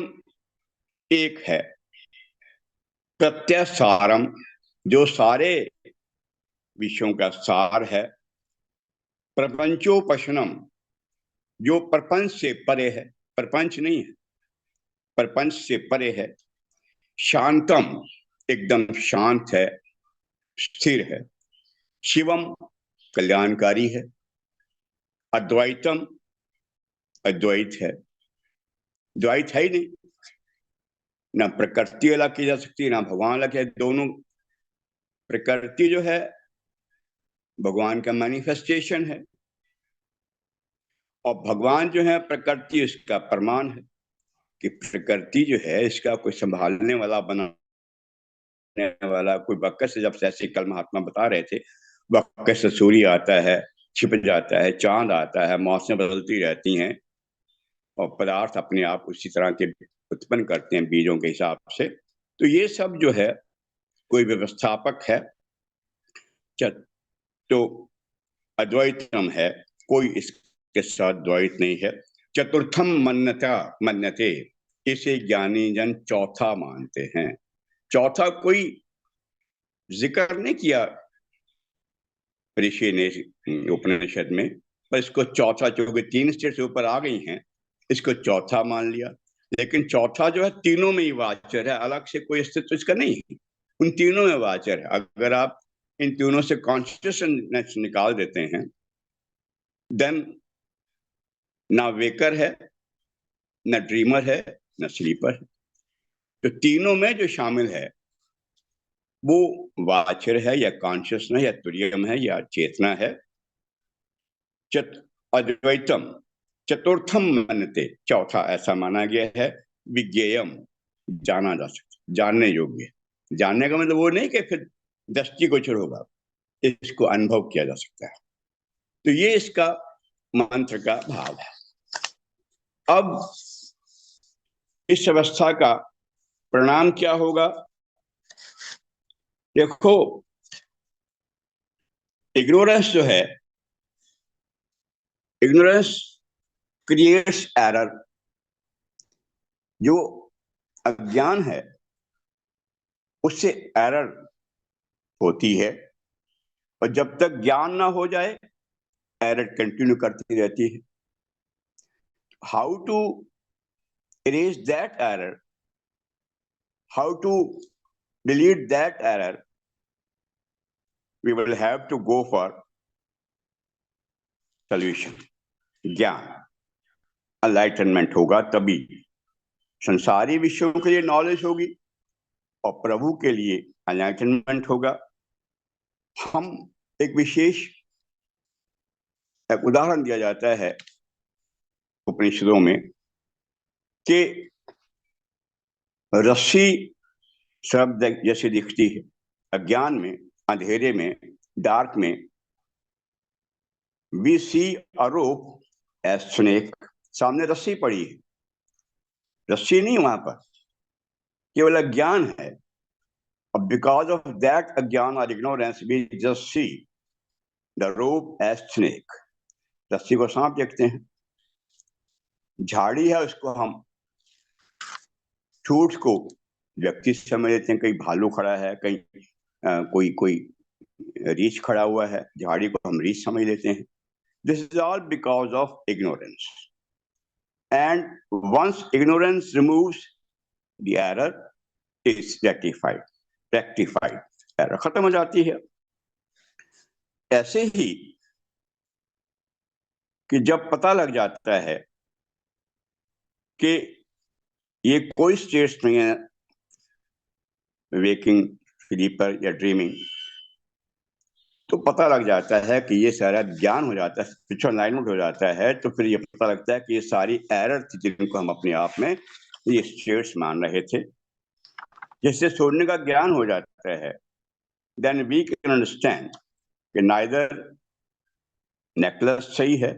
[SPEAKER 2] एक है। प्रत्यय सारम जो सारे विषयों का सार है। प्रपंचोपशनम जो प्रपंच से परे है, प्रपंच नहीं है, प्रपंच से परे है। शांतम एकदम शांत है, स्थिर है। शिवम कल्याणकारी है। अद्वैतम अद्वैत है, द्वैत है ही नहीं, ना प्रकृति अलग की जा सकती, ना भगवान अलग है। दोनों, प्रकृति जो है भगवान का मैनिफेस्टेशन है, और भगवान जो है प्रकृति उसका प्रमाण है कि प्रकृति जो है इसका कोई संभालने वाला, बनाने वाला कोई बक्कस से, जब जैसे कल महात्मा बता रहे थे, बक्कस से सूर्य आता है, छिप जाता है, चांद आता है, मौसमें बदलती रहती हैं, और पदार्थ अपने आप उसी तरह के उत्पन्न करते हैं बीजों के हिसाब से। तो ये सब जो है कोई व्यवस्थापक है। तो अद्वैतम है, कोई इसके साथ द्वैत नहीं है। चतुर्थम मन्नते, इसे ज्ञानी जन चौथा मानते हैं। चौथा कोई जिक्र नहीं किया ऋषि ने उपनिषद में, पर इसको चौथा, चूंकि 3 स्टेट से ऊपर आ गई हैं, इसको चौथा मान लिया। लेकिन चौथा जो है तीनों में ही वाचर है, अलग से कोई अस्तित्व इसका नहीं है, उन तीनों में वाचर है। अगर आप इन तीनों से कॉन्शियसनेस निकाल देते हैं, देन ना वेकर है, न ड्रीमर है, न स्लीपर है। तो तीनों में जो शामिल है वो वाचर है, या कॉन्शियस है, या तुरियम है, या चेतना है। अद्वैतम चतुर्थम मनते, चौथा ऐसा माना गया है। विज्ञेयम जाना जा सकता, जानने योग्य। जानने का मतलब वो नहीं कि फिर दृष्टि गोचर होगा, इसको अनुभव किया जा सकता है। तो ये इसका मंत्र का भाव है। अब इस अवस्था का परिणाम क्या होगा? देखो, इग्नोरेंस जो है, इग्नोरेंस क्रिएट्स एरर। जो अज्ञान है उससे एरर होती है, और जब तक ज्ञान ना हो जाए एरर कंटिन्यू करती रहती है। How to erase that error, how to delete that error, we will have to go for solution. ज्ञान, एनलाइटनमेंट होगा तभी संसारी विषयों के लिए नॉलेज होगी, और प्रभु के लिए एनलाइटनमेंट होगा। हम एक विशेष एक उदाहरण दिया जाता है उपनिषदों में कि रस्सी शब्द जैसे दिखती है अज्ञान में, अंधेरे में, डार्क में। We see a rope as snake, सामने रस्सी पड़ी है, रस्सी नहीं वहां पर, केवल अज्ञान है। अब बिकॉज ऑफ दैट अज्ञान और ignorance we just see the rope as snake, रस्सी को सांप देखते हैं। झाड़ी है, उसको हम ठूठ को व्यक्ति समझ लेते हैं, कहीं भालू खड़ा है, कहीं कोई कोई रीछ खड़ा हुआ है, झाड़ी को हम रीछ समझ लेते हैं। This is all because of ignorance, and once ignorance removes the error is rectified, error खत्म हो जाती है। ऐसे ही कि जब पता लग जाता है कि ये कोई स्टेट्स नहीं है, वेकिंग, स्लीपर या ड्रीमिंग, तो पता लग जाता है कि ये सारा ज्ञान हो जाता है, स्पिरिचुअल अलाइनमेंट हो जाता है। तो फिर ये पता लगता है कि ये सारी एरर थी जिनको हम अपने आप में ये स्टेट्स मान रहे थे। जिससे सोने का ज्ञान हो जाता है, then we can understand कि neither नेकलेस सही है,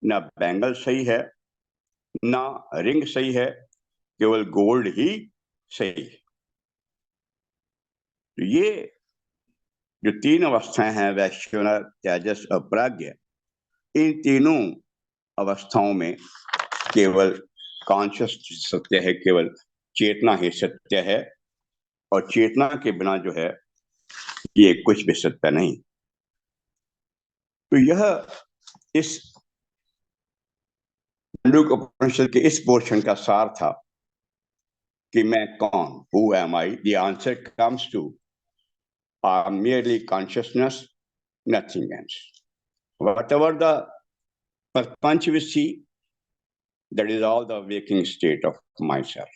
[SPEAKER 2] ना बैंगल सही है, ना रिंग सही है, केवल गोल्ड ही सही है। तो ये जो तीन अवस्थाएं हैं, वैश्यना, तेजस और प्राज्ञ, इन तीनों अवस्थाओं में केवल कॉन्शियस सत्य है, केवल चेतना ही सत्य है, और चेतना के बिना जो है ये कुछ भी सत्य नहीं। तो यह इस मांडूक्य उपनिषद के इस पोर्शन का सार था कि मैं कौन, who am I. The answer comes to I am merely consciousness, nothing else. Whatever the perpanch we see, that is all the waking state of myself.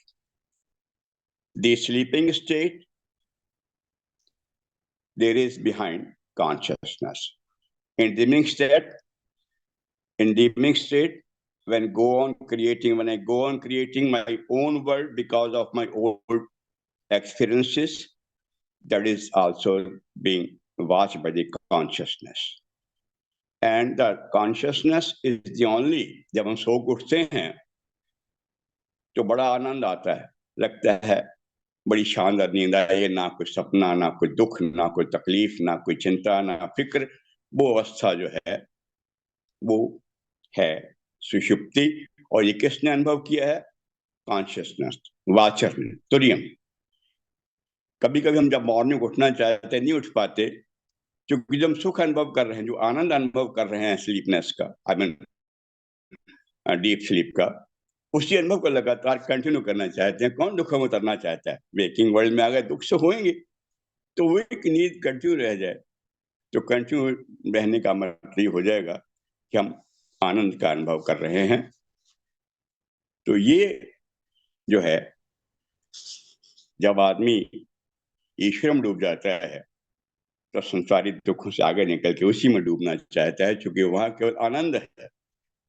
[SPEAKER 2] The sleeping state, there is behind consciousness. In dreaming state, when I go on creating my own world because of my old experiences, that is also being watched by the consciousness. And the consciousness is the only, जब हम सो के उठते हैं तो बड़ा आनंद आता है, लगता है बड़ी शानदार नींद आई, ना कोई सपना, ना कोई दुख, ना कोई तकलीफ, ना कोई चिंता, ना फिक्र। वो अवस्था जो है वो है सुषुप्ति। और ये किसने अनुभव किया है? कॉन्शियसनेस, वाचर ने, तुरियम। कभी कभी हम जब मॉर्निंग उठना चाहते नहीं उठ पाते, क्योंकि जब सुख अनुभव कर रहे हैं, जो आनंद अनुभव कर रहे हैं स्लीपनेस का, आई मीन डीप स्लीप का, उसी अनुभव को लगातार कंटिन्यू करना चाहते हैं। कौन दुखों में उतरना चाहता है? वेकिंग वर्ल्ड में अगर दुख से होंगे तो वो एक नींद कंटिन्यू रह जाए, तो कंटिन्यू रहने का मतलब हो जाएगा कि हम आनंद का अनुभव कर रहे हैं। तो ये जो है, जब आदमी ईश्वर में डूब जाता है तो संसारिक दुखों से आगे निकल के उसी में डूबना चाहता है, क्योंकि वहां केवल आनंद है।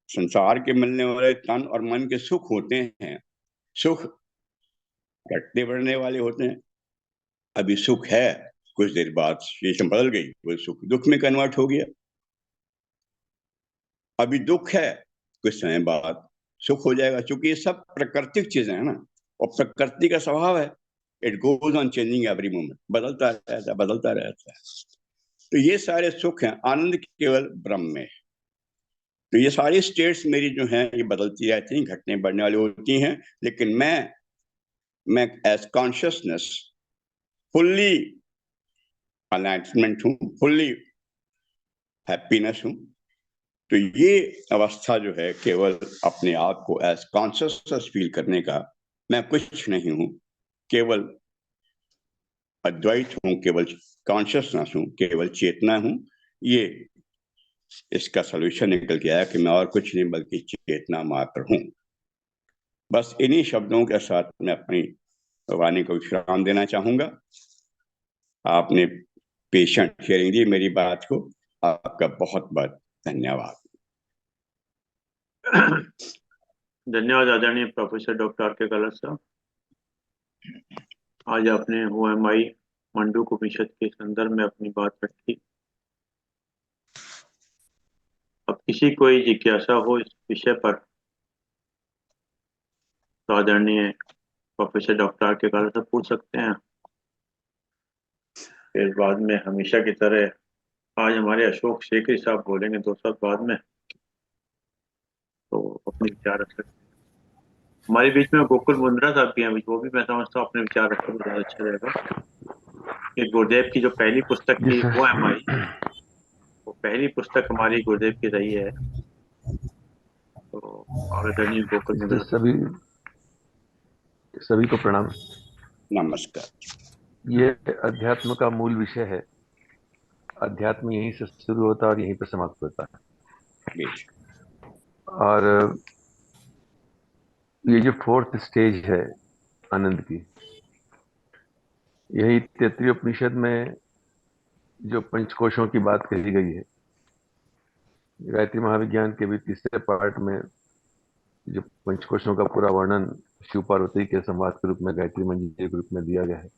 [SPEAKER 2] संसार के मिलने वाले तन और मन के सुख होते हैं, सुख घटने बढ़ने वाले होते हैं। अभी सुख है, कुछ देर बाद सिचुएशन बदल गई, वो सुख दुख में कन्वर्ट हो गया। अभी दुख है, कुछ समय बाद सुख हो जाएगा, क्योंकि ये सब प्राकृतिक चीजें हैं ना, और प्रकृति का स्वभाव है, it goes on changing every moment, बदलता रहता है, बदलता रहता है। तो ये सारे सुख हैं, आनंद केवल ब्रह्म में है। तो ये सारी स्टेट्स मेरी जो हैं ये बदलती रहती हैं, घटने बढ़ने वाली होती हैं, लेकिन मैं एज कॉन्शियसनेस फुल्ली अलाइनमेंट हूँ, फुल्ली हैप्पीनेस हूँ। तो ये अवस्था जो है केवल अपने आप को एज कॉन्शियसनेस फील करने का, मैं कुछ नहीं हूँ, केवल अद्वैत हूँ, केवल कॉन्शियसनेस हूँ, केवल चेतना हूँ। ये इसका सॉल्यूशन निकल के आया कि मैं और कुछ नहीं बल्कि चेतना मात्र हूँ। बस इन्हीं शब्दों के साथ मैं अपनी वाणी को विश्राम देना चाहूंगा। आपने पेशेंट हियरिंग दी मेरी बात को, आपका बहुत बहुत धन्यवाद।
[SPEAKER 1] धन्यवाद आदरणीय प्रोफेसर डॉक्टर आर के कलश साहब। आज आपने हु एम आई मंडूक उपनिषद के संदर्भ में अपनी बात रखी। अब किसी कोई जिज्ञासा हो इस विषय पर तो आदरणीय प्रोफेसर डॉक्टर आर के कलश साहब पूछ सकते हैं। फिर बाद में हमेशा की तरह आज हमारे अशोक शेखरी साहब बोलेंगे 2 साल बाद में, तो अपने विचार रख सकते हैं। हमारे बीच में गोकुल मुंद्रा साहब भी हैं, वो भी मैं समझता हूँ अपने विचार रखते तो ज्यादा अच्छा रहेगा। कि गुरुदेव की जो पहली पुस्तक थी वो एम आई, वो पहली पुस्तक हमारी गुरुदेव की रही है। तो आदरणीय गोकुल
[SPEAKER 3] इसलिए
[SPEAKER 1] मुंद्रा साहब।
[SPEAKER 3] सभी को प्रणाम।
[SPEAKER 2] नमस्कार।
[SPEAKER 3] ये अध्यात्म का मूल विषय है। अध्यात्म यहीं से शुरू होता है और यहीं पर समाप्त होता है। और ये जो 4th स्टेज है आनंद की, यही तैत्तिरीय उपनिषद में जो पंचकोशों की बात कही गई है, गायत्री महाविज्ञान के भी 3रे पार्ट में जो पंचकोशों का पूरा वर्णन शिव पार्वती के संवाद के रूप में, गायत्री मंत्र के रूप में दिया गया है।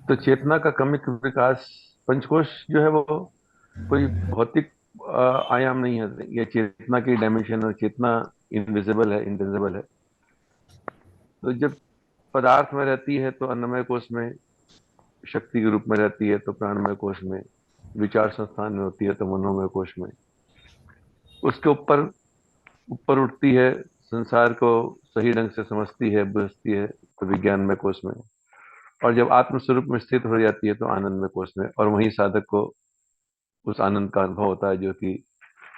[SPEAKER 3] तो चेतना का क्रमिक विकास, पंचकोश जो है वो कोई भौतिक आयाम नहीं है। ये चेतना की डायमेंशन है। चेतना इनविजिबल है, इनविजिबल है। तो जब पदार्थ में रहती है तो अन्नमय कोश में, शक्ति के रूप में रहती है तो प्राणमय कोश में, विचार संस्थान में होती है तो मनोमय कोश में, उसके ऊपर ऊपर उठती है, संसार को सही ढंग से समझती है, बुझती है तो विज्ञानमय कोश में, और जब आत्म स्वरूप में स्थित हो जाती है तो आनंदमय कोश में। और वहीं साधक को उस आनंद का अनुभव होता है, जो कि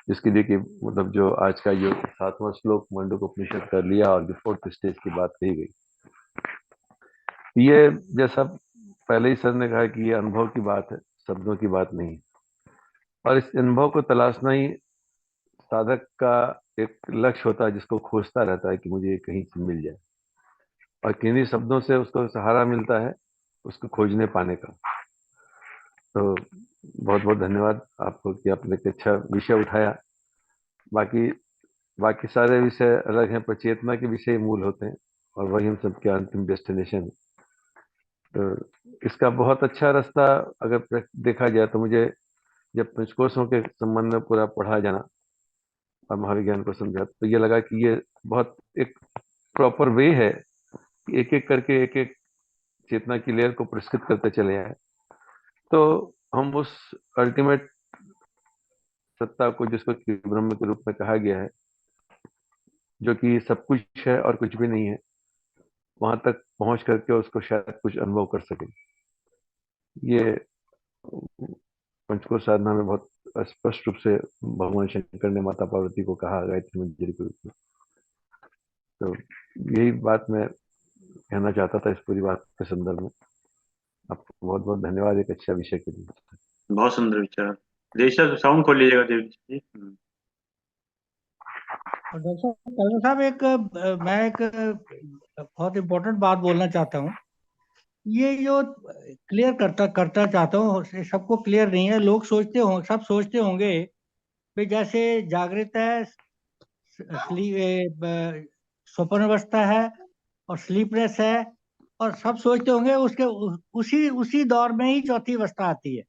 [SPEAKER 3] जिसके लिए कि मतलब जो आज का जो 7वां श्लोक मंडूकोपनिषद कर लिया और जो 4th स्टेज की बात कही गई, ये जैसा पहले ही सर ने कहा कि ये अनुभव की बात है, शब्दों की बात नहीं। और इस अनुभव को तलाशना ही साधक का एक लक्ष्य होता है, जिसको खोजता रहता है कि मुझे ये कहीं से मिल जाए, और किन्हीं शब्दों से उसको सहारा मिलता है उसको खोजने पाने का। तो बहुत बहुत धन्यवाद आपको कि आपने एक अच्छा विषय उठाया। बाकी बाकी सारे विषय अलग हैं, पर चेतना के विषय मूल होते हैं और वही हम सबके अंतिम डेस्टिनेशन है। तो इसका बहुत अच्छा रास्ता अगर देखा जाए तो मुझे जब पंचकोशों के संबंध में पूरा पढ़ा जाना और महाविज्ञान को समझा, तो ये लगा कि ये बहुत एक प्रॉपर वे है कि एक एक करके एक एक चेतना की लेयर को पुरस्कृत करते चले आए, तो हम उस अल्टीमेट सत्ता को, जिसको कि ब्रह्म के रूप में कहा गया है, जो कि सब कुछ है और कुछ भी नहीं है, वहां तक पहुंच करके उसको शायद कुछ अनुभव कर सके। ये पंचकोश साधना में बहुत स्पष्ट रूप से भगवान शंकर ने माता पार्वती को कहा गायत्री मंजरी के रूप में। तो यही बात मैं कहना चाहता था इस पूरी बात के संदर्भ में। आपको बहुत बहुत धन्यवाद एक अच्छा विषय के लिए।
[SPEAKER 1] बहुत सुंदर विचार। देशा साउंड खोल लीजिएगा देव जी।
[SPEAKER 4] और डॉक्टर साहब, कलर साहब, मैं एक बहुत इम्पोर्टेंट बात बोलना चाहता हूँ। ये जो क्लियर करता करता चाहता हूँ, सबको क्लियर नहीं है। लोग सब सोचते होंगे भाई जैसे जागृत है, स्वप्न अवस्था है और स्लीपलेस है, और सब सोचते होंगे उसके उसी उसी दौर में ही चौथी अवस्था आती है।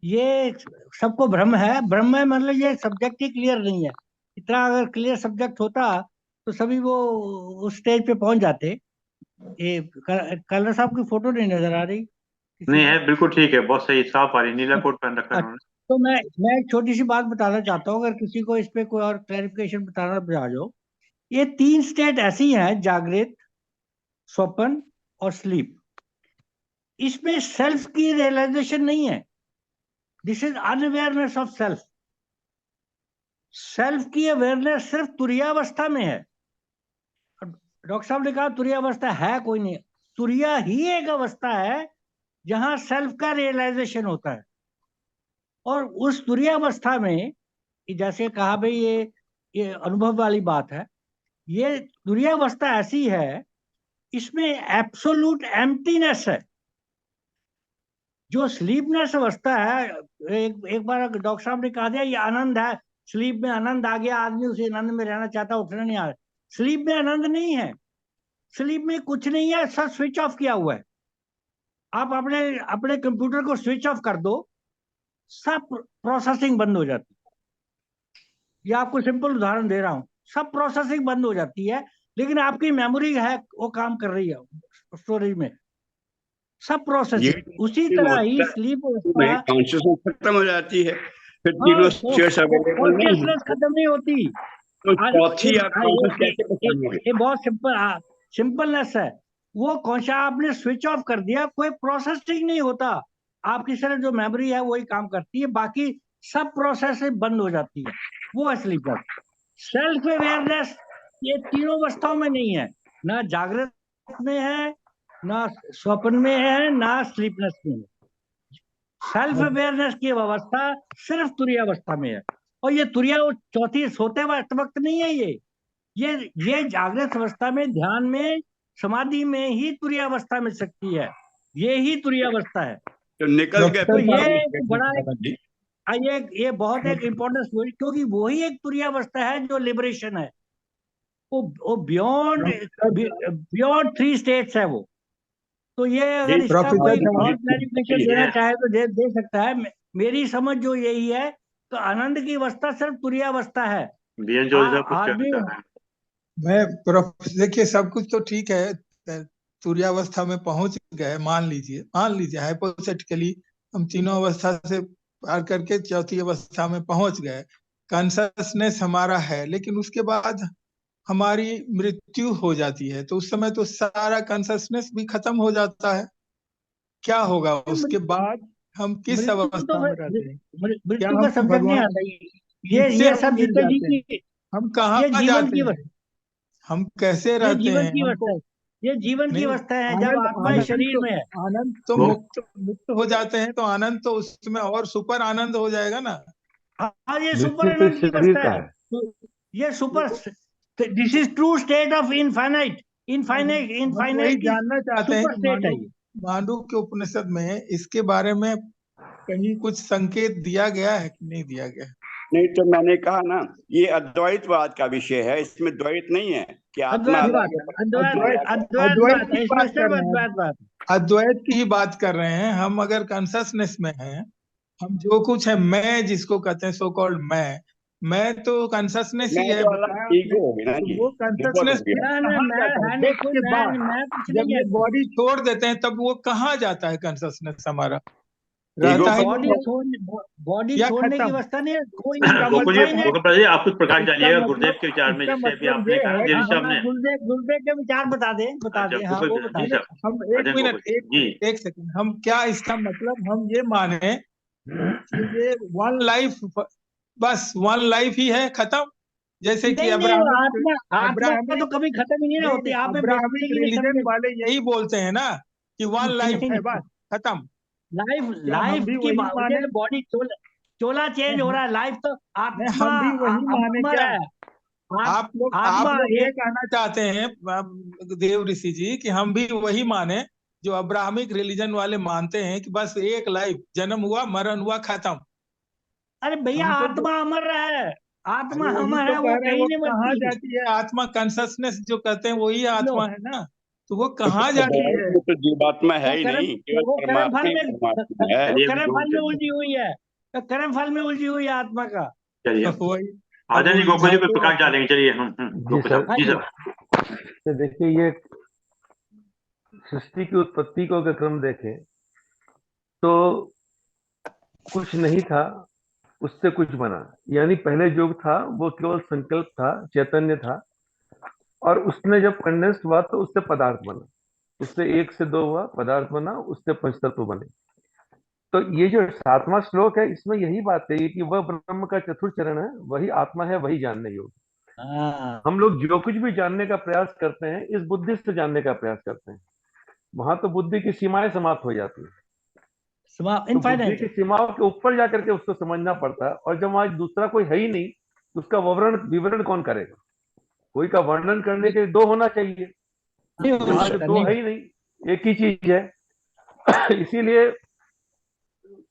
[SPEAKER 4] ये सबको भ्रम है। भ्रम है मतलब ये सब्जेक्ट ही क्लियर नहीं है। इतना अगर क्लियर सब्जेक्ट होता तो सभी वो उस स्टेज पे पहुंच जाते। ये कलर साहब की फोटो नहीं नजर आ रही किसी
[SPEAKER 1] नहीं
[SPEAKER 4] को?
[SPEAKER 1] है, बिल्कुल ठीक है, बहुत सही, साफ आ रही, नीला कोट पहन रखा है
[SPEAKER 4] अच्छा,
[SPEAKER 1] उन्होंने।
[SPEAKER 4] तो मैं एक छोटी सी बात बताना चाहता हूँ, अगर किसी को इस पे कोई और क्लैरिफिकेशन बताना बता दो। ये 3 स्टेट ऐसी हैं, जागृत, स्वप्न और स्लीप। इसमें सेल्फ की रियलाइजेशन नहीं है। This is unawareness of self. Self की अवेयरनेस सिर्फ तुरीयावस्था में है। डॉक्टर साहब ने कहा तुरीयावस्था है कोई नहीं। तुरिया ही एक अवस्था है जहां सेल्फ का रियलाइजेशन होता है। और उस तुरीयावस्था में जैसे कहा भाई ये अनुभव वाली बात है। ये तुरीयावस्था ऐसी है, इसमें एब्सोल्यूट एम्प्टीनेस है। जो स्लीपनेस अवस्था है, एक बार डॉक्टर साहब ने कहा दिया ये आनंद है, स्लीप में आनंद आ गया, आदमी उसी आनंद में रहना चाहता, उठना नहीं आ रहा। स्लीप में आनंद नहीं है। स्लीप में कुछ नहीं है, सब स्विच ऑफ किया हुआ है। आप अपने अपने कंप्यूटर को स्विच ऑफ कर दो, सब प्रोसेसिंग बंद हो जाती है। ये आपको सिंपल उदाहरण दे रहा हूं। सब प्रोसेसिंग बंद हो जाती है, लेकिन आपकी मेमोरी है, वो काम कर रही है स्टोरेज में, सब
[SPEAKER 2] ये
[SPEAKER 4] प्रोसेसिंग। उसी तरह ही
[SPEAKER 2] होता है
[SPEAKER 4] स्लीप
[SPEAKER 2] तो भाई
[SPEAKER 4] अवस्था।
[SPEAKER 2] कॉन्शियसनेस खत्म हो जाती है, फिर
[SPEAKER 4] हाँ,
[SPEAKER 2] तीनों स्टेट्स अवेलेबल नहीं है,
[SPEAKER 4] कॉन्शियसनेस खत्म नहीं होती।
[SPEAKER 2] तो
[SPEAKER 4] आज
[SPEAKER 2] चौथी आप कॉन्शियस कैसे पहचानोगे?
[SPEAKER 4] ये बहुत सिंपलनेस है। वो कौन सा आपने स्विच ऑफ कर दिया, कोई प्रोसेसिंग नहीं होता। आपकी सिर्फ जो मेमोरी है वही काम करती है, बाकी सब प्रोसेस बंद हो जाती है। वो है स्लीपनेस। सेल्फ अवेयरनेस ये तीनों अवस्थाओं में नहीं है, ना जागृत में है, ना स्वप्न में है, ना स्लीपनेस में है। सेल्फ अवेयरनेस की अवस्था सिर्फ तुरीय अवस्था में है। और ये तुरीय चौथी सोते वक्त नहीं है। ये जागृत अवस्था में, ध्यान में, समाधि में ही तुरीय अवस्था मिल सकती है। ये ही तुरीय अवस्था है।
[SPEAKER 2] तो निकल के
[SPEAKER 4] तो ये
[SPEAKER 2] फिर
[SPEAKER 4] बड़ा ये बहुत एक इम्पोर्टेंट, क्योंकि वही एक तुरीय अवस्था है जो लिबरेशन है। वो बियॉन्ड बियॉन्ड 3 स्टेट्स है वो। तो ये अगर इसका
[SPEAKER 2] प्रोफेसर
[SPEAKER 4] कोई
[SPEAKER 2] साहब,
[SPEAKER 4] और क्लैरिफिकेशन
[SPEAKER 1] ये-
[SPEAKER 4] देना चाहे तो दे सकता है। मेरी समझ जो यही है तो आनंद की अवस्था सिर्फ तुरीयावस्था है।
[SPEAKER 1] बीएन जोशी साहब कुछ
[SPEAKER 4] आदमी
[SPEAKER 1] कहना चाह रहे हैं?
[SPEAKER 5] देखिए सब कुछ तो ठीक है, तुरीयावस्था में पहुंच गए, मान लीजिए हाइपोथेटिकली हम तीनों अवस्था से पार करके चौथी अवस्था में पहुंच गए, कॉन्शसनेस हमारा है, लेकिन उसके बाद हमारी मृत्यु हो जाती है, तो उस समय तो सारा कॉन्शसनेस भी खत्म हो जाता है। क्या होगा उसके बाद? हम किस
[SPEAKER 4] मृत्यु
[SPEAKER 5] अवस्था में रहते हैं? क्या
[SPEAKER 4] मृत्यु का
[SPEAKER 5] हम
[SPEAKER 4] सब्जेक्ट नहीं
[SPEAKER 5] भगवान
[SPEAKER 4] आता
[SPEAKER 5] किससे
[SPEAKER 4] ये
[SPEAKER 5] हम
[SPEAKER 4] सब
[SPEAKER 5] मिल
[SPEAKER 4] जीते जी
[SPEAKER 5] जाते हैं?
[SPEAKER 4] की
[SPEAKER 5] हम
[SPEAKER 4] ये
[SPEAKER 5] कहाँ
[SPEAKER 4] जीवन
[SPEAKER 5] जाते
[SPEAKER 4] की
[SPEAKER 5] हैं? हम कैसे
[SPEAKER 4] ये
[SPEAKER 5] रहते
[SPEAKER 4] जीवन
[SPEAKER 5] हैं?
[SPEAKER 4] की
[SPEAKER 5] हमको
[SPEAKER 4] अवस्था है। ये जीवन की
[SPEAKER 5] नहीं,
[SPEAKER 4] अवस्था है जब आत्मा इस शरीर में है।
[SPEAKER 5] आनंद तो
[SPEAKER 1] वो-
[SPEAKER 5] मुक्त हो जाते हैं, तो आनंद तो उसमें और सुपर आनंद हो जाएगा ना।
[SPEAKER 4] हाँ, ये सुपर
[SPEAKER 3] मृत्यु तो
[SPEAKER 4] आनंद की
[SPEAKER 3] शरीर
[SPEAKER 4] अवस्था
[SPEAKER 3] का
[SPEAKER 4] है।
[SPEAKER 3] है।
[SPEAKER 4] तो ये super, this is true state of infinite infinite
[SPEAKER 5] हम वही
[SPEAKER 4] इनफाइनाइट की
[SPEAKER 5] जानना चाहते हैं
[SPEAKER 4] सुपर
[SPEAKER 5] कि
[SPEAKER 4] स्टेट है ये।
[SPEAKER 5] मांडू के उपनिषद में इसके बारे में कहीं कुछ संकेत दिया गया है कि नहीं दिया गया?
[SPEAKER 2] नहीं तो मैंने कहा ना, ये अद्वैतवाद का विषय है, इसमें द्वैत नहीं है कि आत्मा
[SPEAKER 4] अद्वैत
[SPEAKER 2] अलग
[SPEAKER 4] बात
[SPEAKER 2] है,
[SPEAKER 4] अद्वैत
[SPEAKER 2] आत्मा अलग है।
[SPEAKER 4] अद्वैत
[SPEAKER 5] अद्वैत
[SPEAKER 4] बात
[SPEAKER 5] की
[SPEAKER 4] है,
[SPEAKER 5] बात
[SPEAKER 4] इसमें
[SPEAKER 5] कर
[SPEAKER 4] सिर्फ
[SPEAKER 5] रहे हैं,
[SPEAKER 4] अद्वैत बात।
[SPEAKER 5] अद्वैत की ही बात कर रहे हैं हम। अगर कॉन्शसनेस में हैं, हम जो कुछ है, मैं जिसको कहते हैं सो कॉल्ड मैं तो कॉन्शसनेस ही
[SPEAKER 2] मैं
[SPEAKER 5] है,
[SPEAKER 2] तो
[SPEAKER 5] बताया
[SPEAKER 2] अलग
[SPEAKER 5] आपने।
[SPEAKER 2] ईगो हो गया ना
[SPEAKER 5] तो
[SPEAKER 2] जी,
[SPEAKER 5] वो
[SPEAKER 2] ईगो हो
[SPEAKER 5] कॉन्शसनेस फिर
[SPEAKER 2] गया।
[SPEAKER 4] ना
[SPEAKER 5] कहाँ
[SPEAKER 4] मैं
[SPEAKER 5] जाता है?
[SPEAKER 4] है नहीं
[SPEAKER 5] डेथ
[SPEAKER 4] कोई
[SPEAKER 5] के बाद
[SPEAKER 4] मैं कुछ
[SPEAKER 5] जब
[SPEAKER 4] नहीं
[SPEAKER 5] ये
[SPEAKER 4] है।
[SPEAKER 5] बॉडी छोड़ देते हैं, तब वो कहाँ जाता है? कॉन्शसनेस हमारा
[SPEAKER 2] ईगो
[SPEAKER 5] रहता है
[SPEAKER 4] बॉडी
[SPEAKER 5] कि
[SPEAKER 4] छोड़ने बॉडी
[SPEAKER 5] या
[SPEAKER 4] छोड़ने की
[SPEAKER 5] खत्म?
[SPEAKER 4] अवस्था नहीं है कोई
[SPEAKER 5] इसका
[SPEAKER 1] गोकुल जी,
[SPEAKER 5] मतलब है,
[SPEAKER 1] गोकुल प्रसाद जी, आप कुछ प्रकाश
[SPEAKER 5] इसका
[SPEAKER 1] डालिएगा गुरुदेव
[SPEAKER 5] मतलब
[SPEAKER 1] के विचार में,
[SPEAKER 5] इसका
[SPEAKER 1] जैसे अभी
[SPEAKER 5] मतलब
[SPEAKER 1] आपने
[SPEAKER 5] ये
[SPEAKER 1] कहा
[SPEAKER 5] है
[SPEAKER 1] गिरीश
[SPEAKER 5] कि
[SPEAKER 1] साहब ने।
[SPEAKER 4] गुरुदेव के विचार बता दे
[SPEAKER 1] अच्छा,
[SPEAKER 5] हाँ वो
[SPEAKER 1] गोकुल
[SPEAKER 5] बता
[SPEAKER 1] जी
[SPEAKER 5] दें।
[SPEAKER 1] साहब,
[SPEAKER 5] हम एक
[SPEAKER 1] अजय
[SPEAKER 5] मिनट
[SPEAKER 1] गोकुल जी।
[SPEAKER 5] एक सेकंड, हम क्या इसका मतलब हम ये माने कि ये वन लाइफ, बस वन लाइफ ही है, खत्म? जैसे कि
[SPEAKER 4] नहीं वो
[SPEAKER 5] अब्राहमिक
[SPEAKER 4] आत्मा तो
[SPEAKER 5] अब्राहमिक
[SPEAKER 4] कभी खत्म ही नहीं होती। आप
[SPEAKER 5] अब्राहमिक रिलीजन वाले यही बोलते हैं ना कि वन लाइफ है, बस खत्म।
[SPEAKER 4] लाइफ
[SPEAKER 5] क्या हम
[SPEAKER 4] लाइफ
[SPEAKER 5] भी
[SPEAKER 4] की
[SPEAKER 5] वही माने?
[SPEAKER 4] बॉडी चोला चेंज हो रहा है। लाइफ तो
[SPEAKER 5] नहीं,
[SPEAKER 4] आत्मा
[SPEAKER 5] हम भी वही माने
[SPEAKER 4] अमर
[SPEAKER 5] क्या?
[SPEAKER 4] है।
[SPEAKER 5] आप
[SPEAKER 4] आत्मा
[SPEAKER 5] लोग ये
[SPEAKER 4] एक
[SPEAKER 5] कहना चाहते हैं देव ऋषि जी कि हम भी वही माने जो अब्राहमिक रिलीजन वाले मानते हैं कि बस एक लाइफ, जन्म हुआ मरण हुआ खत्म?
[SPEAKER 4] अरे भैया
[SPEAKER 5] हम तो
[SPEAKER 4] आत्मा अमर है। आत्मा
[SPEAKER 5] अरे वही
[SPEAKER 4] अमर
[SPEAKER 5] तो
[SPEAKER 4] है,
[SPEAKER 5] कह
[SPEAKER 4] वो
[SPEAKER 5] रहे हैं,
[SPEAKER 4] कहीं
[SPEAKER 5] वो
[SPEAKER 4] नहीं
[SPEAKER 5] कहाँ
[SPEAKER 4] मरती।
[SPEAKER 5] जाती है आत्मा? कॉन्शसनेस जो कहते हैं वही
[SPEAKER 4] लो
[SPEAKER 5] आत्मा है ना, तो वो कहाँ
[SPEAKER 2] तो
[SPEAKER 5] जाती है?
[SPEAKER 2] तो जीवात्मा है ही
[SPEAKER 4] कर्म
[SPEAKER 2] नहीं, केवल
[SPEAKER 4] वो कर्म
[SPEAKER 2] परमात्मा
[SPEAKER 4] फल
[SPEAKER 2] ही
[SPEAKER 4] में
[SPEAKER 2] परमात्मा है।
[SPEAKER 1] चलिए
[SPEAKER 4] कर्म
[SPEAKER 1] गोकुल
[SPEAKER 4] फल में
[SPEAKER 1] चलिए,
[SPEAKER 4] उलझी हुई है। तो कर्म फल में उलझी हुई है आत्मा का।
[SPEAKER 1] चलिए
[SPEAKER 5] वही अब
[SPEAKER 1] आदरण जी गोकुल जी कोई
[SPEAKER 5] उलझाते
[SPEAKER 1] प्रकाश
[SPEAKER 5] रहते हैं।
[SPEAKER 1] डालेंगे। चलिए
[SPEAKER 3] जी
[SPEAKER 1] गोकुल
[SPEAKER 3] सर।
[SPEAKER 1] साहब, जी सर।
[SPEAKER 3] तो देखिए, ये सृष्टि की उत्पत्ति को अगर क्रम देखें तो कुछ नहीं था, उससे कुछ बना। यानी पहले जो था वो केवल संकल्प था, चैतन्य था, और उसने जब कंडेंस्ड हुआ तो उससे पदार्थ बना, उससे एक से दो हुआ, पदार्थ बना, उससे पंचतत्व बने। तो ये जो 7वां श्लोक है, इसमें यही बात है कि वह ब्रह्म का चतुर्थ चरण है, वही आत्मा है, वही जानने योग्य।
[SPEAKER 4] हाँ
[SPEAKER 3] हम लोग जो कुछ भी जानने का प्रयास करते हैं, इस बुद्धि से जानने का प्रयास करते हैं। वहां तो बुद्धि की सीमाएं समाप्त हो जाती है, तो बुद्धि की
[SPEAKER 4] इनफाइनाइट।
[SPEAKER 3] सीमाओं के ऊपर जाकर के उसको समझना पड़ता है। और जब वहां दूसरा कोई है ही नहीं, तो उसका विवरण कौन करेगा? कोई का वर्णन करने के लिए दो होना चाहिए,
[SPEAKER 4] नहीं हो
[SPEAKER 3] वहां जब
[SPEAKER 4] सकता,
[SPEAKER 3] दो
[SPEAKER 4] नहीं
[SPEAKER 3] है ही नहीं, एक ही चीज है। इसीलिए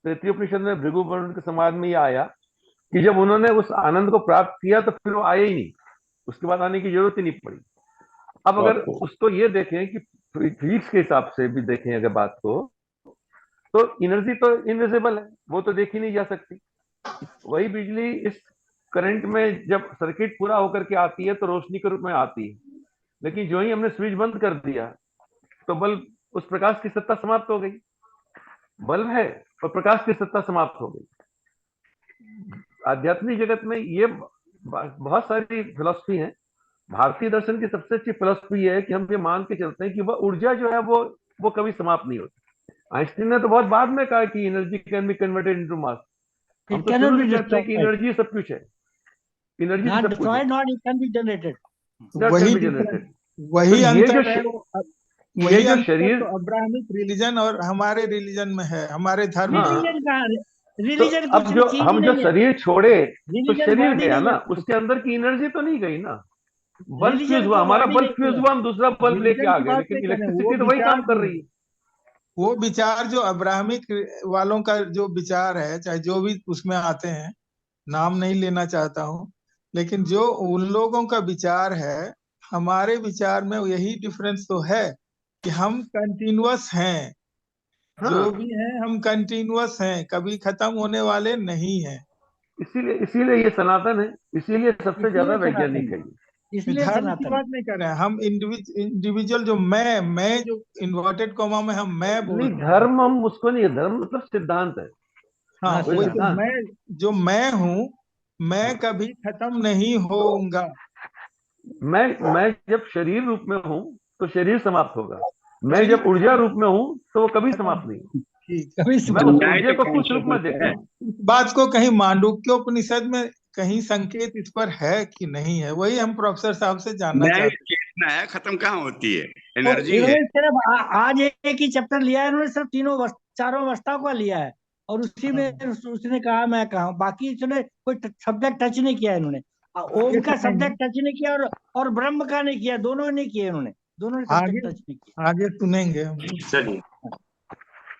[SPEAKER 3] तैत्तिरीय उपनिषद में भृगु वरुण के समाज में यह आया कि जब उन्होंने उस आनंद को प्राप्त किया तो फिर वो आए ही नहीं, उसके बाद आने की जरूरत ही नहीं पड़ी। अब अगर उसको ये देखें कि फिजिक्स के हिसाब से भी देखें अगर बात को, तो एनर्जी तो इनविजिबल है, वो तो देखी नहीं जा सकती। वही बिजली इस करंट में जब सर्किट पूरा होकर के आती है तो रोशनी के रूप में आती है, लेकिन जो ही हमने स्विच बंद कर दिया तो बल्ब, उस प्रकाश की सत्ता समाप्त हो गई। बल्ब है और प्रकाश की सत्ता समाप्त हो गई। आध्यात्मिक जगत में ये बहुत सारी फिलॉसफी है। भारतीय दर्शन की सबसे अच्छी फिलॉसफी है कि हम ये मान के चलते हैं कि वह ऊर्जा जो है वो कभी समाप्त नहीं होती। आइंस्टीन ने तो बहुत बाद में कहा कि energy can be converted into mass. हम
[SPEAKER 4] इट
[SPEAKER 3] तो
[SPEAKER 4] कैन
[SPEAKER 3] शुरू
[SPEAKER 4] नॉट
[SPEAKER 3] से
[SPEAKER 4] बी
[SPEAKER 3] कहते हैं कि
[SPEAKER 4] डिस्ट्रॉयड,
[SPEAKER 3] एनर्जी सब कुछ है, एनर्जी
[SPEAKER 4] नॉट
[SPEAKER 3] सब कुछ है,
[SPEAKER 4] destroyed, not it can be generated.
[SPEAKER 3] That
[SPEAKER 5] वही
[SPEAKER 3] कैन बी
[SPEAKER 5] डिफरेंस,
[SPEAKER 3] जनरेटेड।
[SPEAKER 5] वही
[SPEAKER 3] तो ये
[SPEAKER 5] अंतर
[SPEAKER 3] जो
[SPEAKER 5] है,
[SPEAKER 3] ये
[SPEAKER 5] वही
[SPEAKER 3] जो
[SPEAKER 5] अंतर
[SPEAKER 3] शरीर,
[SPEAKER 5] तो अब्राहमिक रिलीजन और हमारे रिलीजन में है, हमारे धर्म में है।
[SPEAKER 3] हाँ,
[SPEAKER 4] रिलीजन कहाँ,
[SPEAKER 3] तो
[SPEAKER 4] रिलीजन
[SPEAKER 3] अब
[SPEAKER 4] कुछ
[SPEAKER 3] जो
[SPEAKER 4] चीज ही
[SPEAKER 3] हम जो
[SPEAKER 4] नहीं है।
[SPEAKER 3] शरीर छोड़े तो
[SPEAKER 4] रिलीजन
[SPEAKER 3] शरीर
[SPEAKER 4] बॉडी
[SPEAKER 3] गया
[SPEAKER 4] नहीं
[SPEAKER 3] ना,
[SPEAKER 4] है।
[SPEAKER 3] उसके अंदर की एनर्जी तो नहीं गई ना। बल्ब फ्यूज
[SPEAKER 4] रिलीजन
[SPEAKER 3] हुआ,
[SPEAKER 4] को
[SPEAKER 3] हमारा
[SPEAKER 4] बॉडी
[SPEAKER 3] बल्ब
[SPEAKER 4] नहीं
[SPEAKER 3] फ्यूज
[SPEAKER 4] है।
[SPEAKER 3] हुआ, हम दूसरा बल्ब लेके
[SPEAKER 5] रिलीजन
[SPEAKER 3] आ
[SPEAKER 5] की
[SPEAKER 3] गए,
[SPEAKER 5] बात
[SPEAKER 3] लेकिन
[SPEAKER 5] नहीं कर रहे हैं, वो
[SPEAKER 3] इलेक्ट्रिसिटी तो वही
[SPEAKER 5] विचार
[SPEAKER 3] काम कर
[SPEAKER 5] जो है,
[SPEAKER 3] रही है।
[SPEAKER 5] वो विचार जो अब्राहमिक वालों का जो विचार है, चाहे जो भी उसमें आते हैं, नाम नहीं लेना चाहता हूँ, लेकिन जो उन लोगों का विचार है, हमारे विचार में यही डिफरेंस तो है कि हम कंटिन्यूअस हैं,
[SPEAKER 3] हाँ,
[SPEAKER 5] जो भी है हम कंटिन्यूअस हैं, कभी खत्म होने वाले नहीं हैं।
[SPEAKER 3] इसीलिए इसीलिए ये सनातन है, इसीलिए सबसे ज्यादा
[SPEAKER 4] इसलिए
[SPEAKER 3] वैज्ञानिक है
[SPEAKER 4] सनातन,
[SPEAKER 3] ये।
[SPEAKER 4] इसलिए
[SPEAKER 5] धर्म की
[SPEAKER 4] सनातन।
[SPEAKER 5] बात नहीं कर रहे हैं हम, इंडिविजुअल जो मैं जो इन्वर्टेड कॉमा में हम मैं बोल
[SPEAKER 3] नहीं,
[SPEAKER 5] रहे हैं।
[SPEAKER 3] धर्म हम उसको नहीं, धर्म मतलब सिद्धांत है,
[SPEAKER 5] हाँ,
[SPEAKER 4] हाँ,
[SPEAKER 3] कोई
[SPEAKER 5] वही तो
[SPEAKER 3] सिद्धांत।
[SPEAKER 5] जो मैं हूँ, मैं कभी खत्म नहीं होऊंगा।
[SPEAKER 3] मैं जब शरीर रूप में हूँ तो शरीर समाप्त होगा, मैं
[SPEAKER 5] शरीर
[SPEAKER 3] जब ऊर्जा रूप में हूँ तो वो कभी
[SPEAKER 5] खत्म,
[SPEAKER 3] समाप्त नहीं होगा।
[SPEAKER 5] ठीक।
[SPEAKER 4] कभी
[SPEAKER 3] मैं
[SPEAKER 2] तो
[SPEAKER 3] उस
[SPEAKER 4] समाप्त।
[SPEAKER 3] ऊर्जा
[SPEAKER 2] नाइट
[SPEAKER 3] को कुछ रूप में
[SPEAKER 2] कॉन्शियसनेस
[SPEAKER 3] देखता
[SPEAKER 2] है।
[SPEAKER 3] हूँ।
[SPEAKER 5] इस बात को कहीं मांडूक्योपनिषद में कहीं संकेत इस पर है कि नहीं है, वही हम प्रोफेसर साहब से जानना
[SPEAKER 2] नाइट
[SPEAKER 5] चाहते
[SPEAKER 2] चेतना है, खत्म कहाँ होती है,
[SPEAKER 4] तो
[SPEAKER 2] एनर्जी है।
[SPEAKER 4] इन्होंने सिर्फ आज एक ही चैप्टर लिया है, इन्होंने सिर्फ चारों अवस्थाओं का लिया है, और उसी में
[SPEAKER 5] हैं।
[SPEAKER 4] उसने कहा मैं कहा, बाकी इसने कोई सब्जेक्ट टच नहीं किया इन्होंने।
[SPEAKER 5] आगे
[SPEAKER 4] ओम का
[SPEAKER 5] सुनेंगे,
[SPEAKER 4] सब्जेक्ट टच नहीं किया, और ब्रह्म का नहीं किया, दोनों नहीं किए इन्होंने, दोनों ने
[SPEAKER 5] आगे
[SPEAKER 4] सब्जेक्ट टच नहीं किया।
[SPEAKER 5] आगे सुनेंगे हम।
[SPEAKER 1] चलिए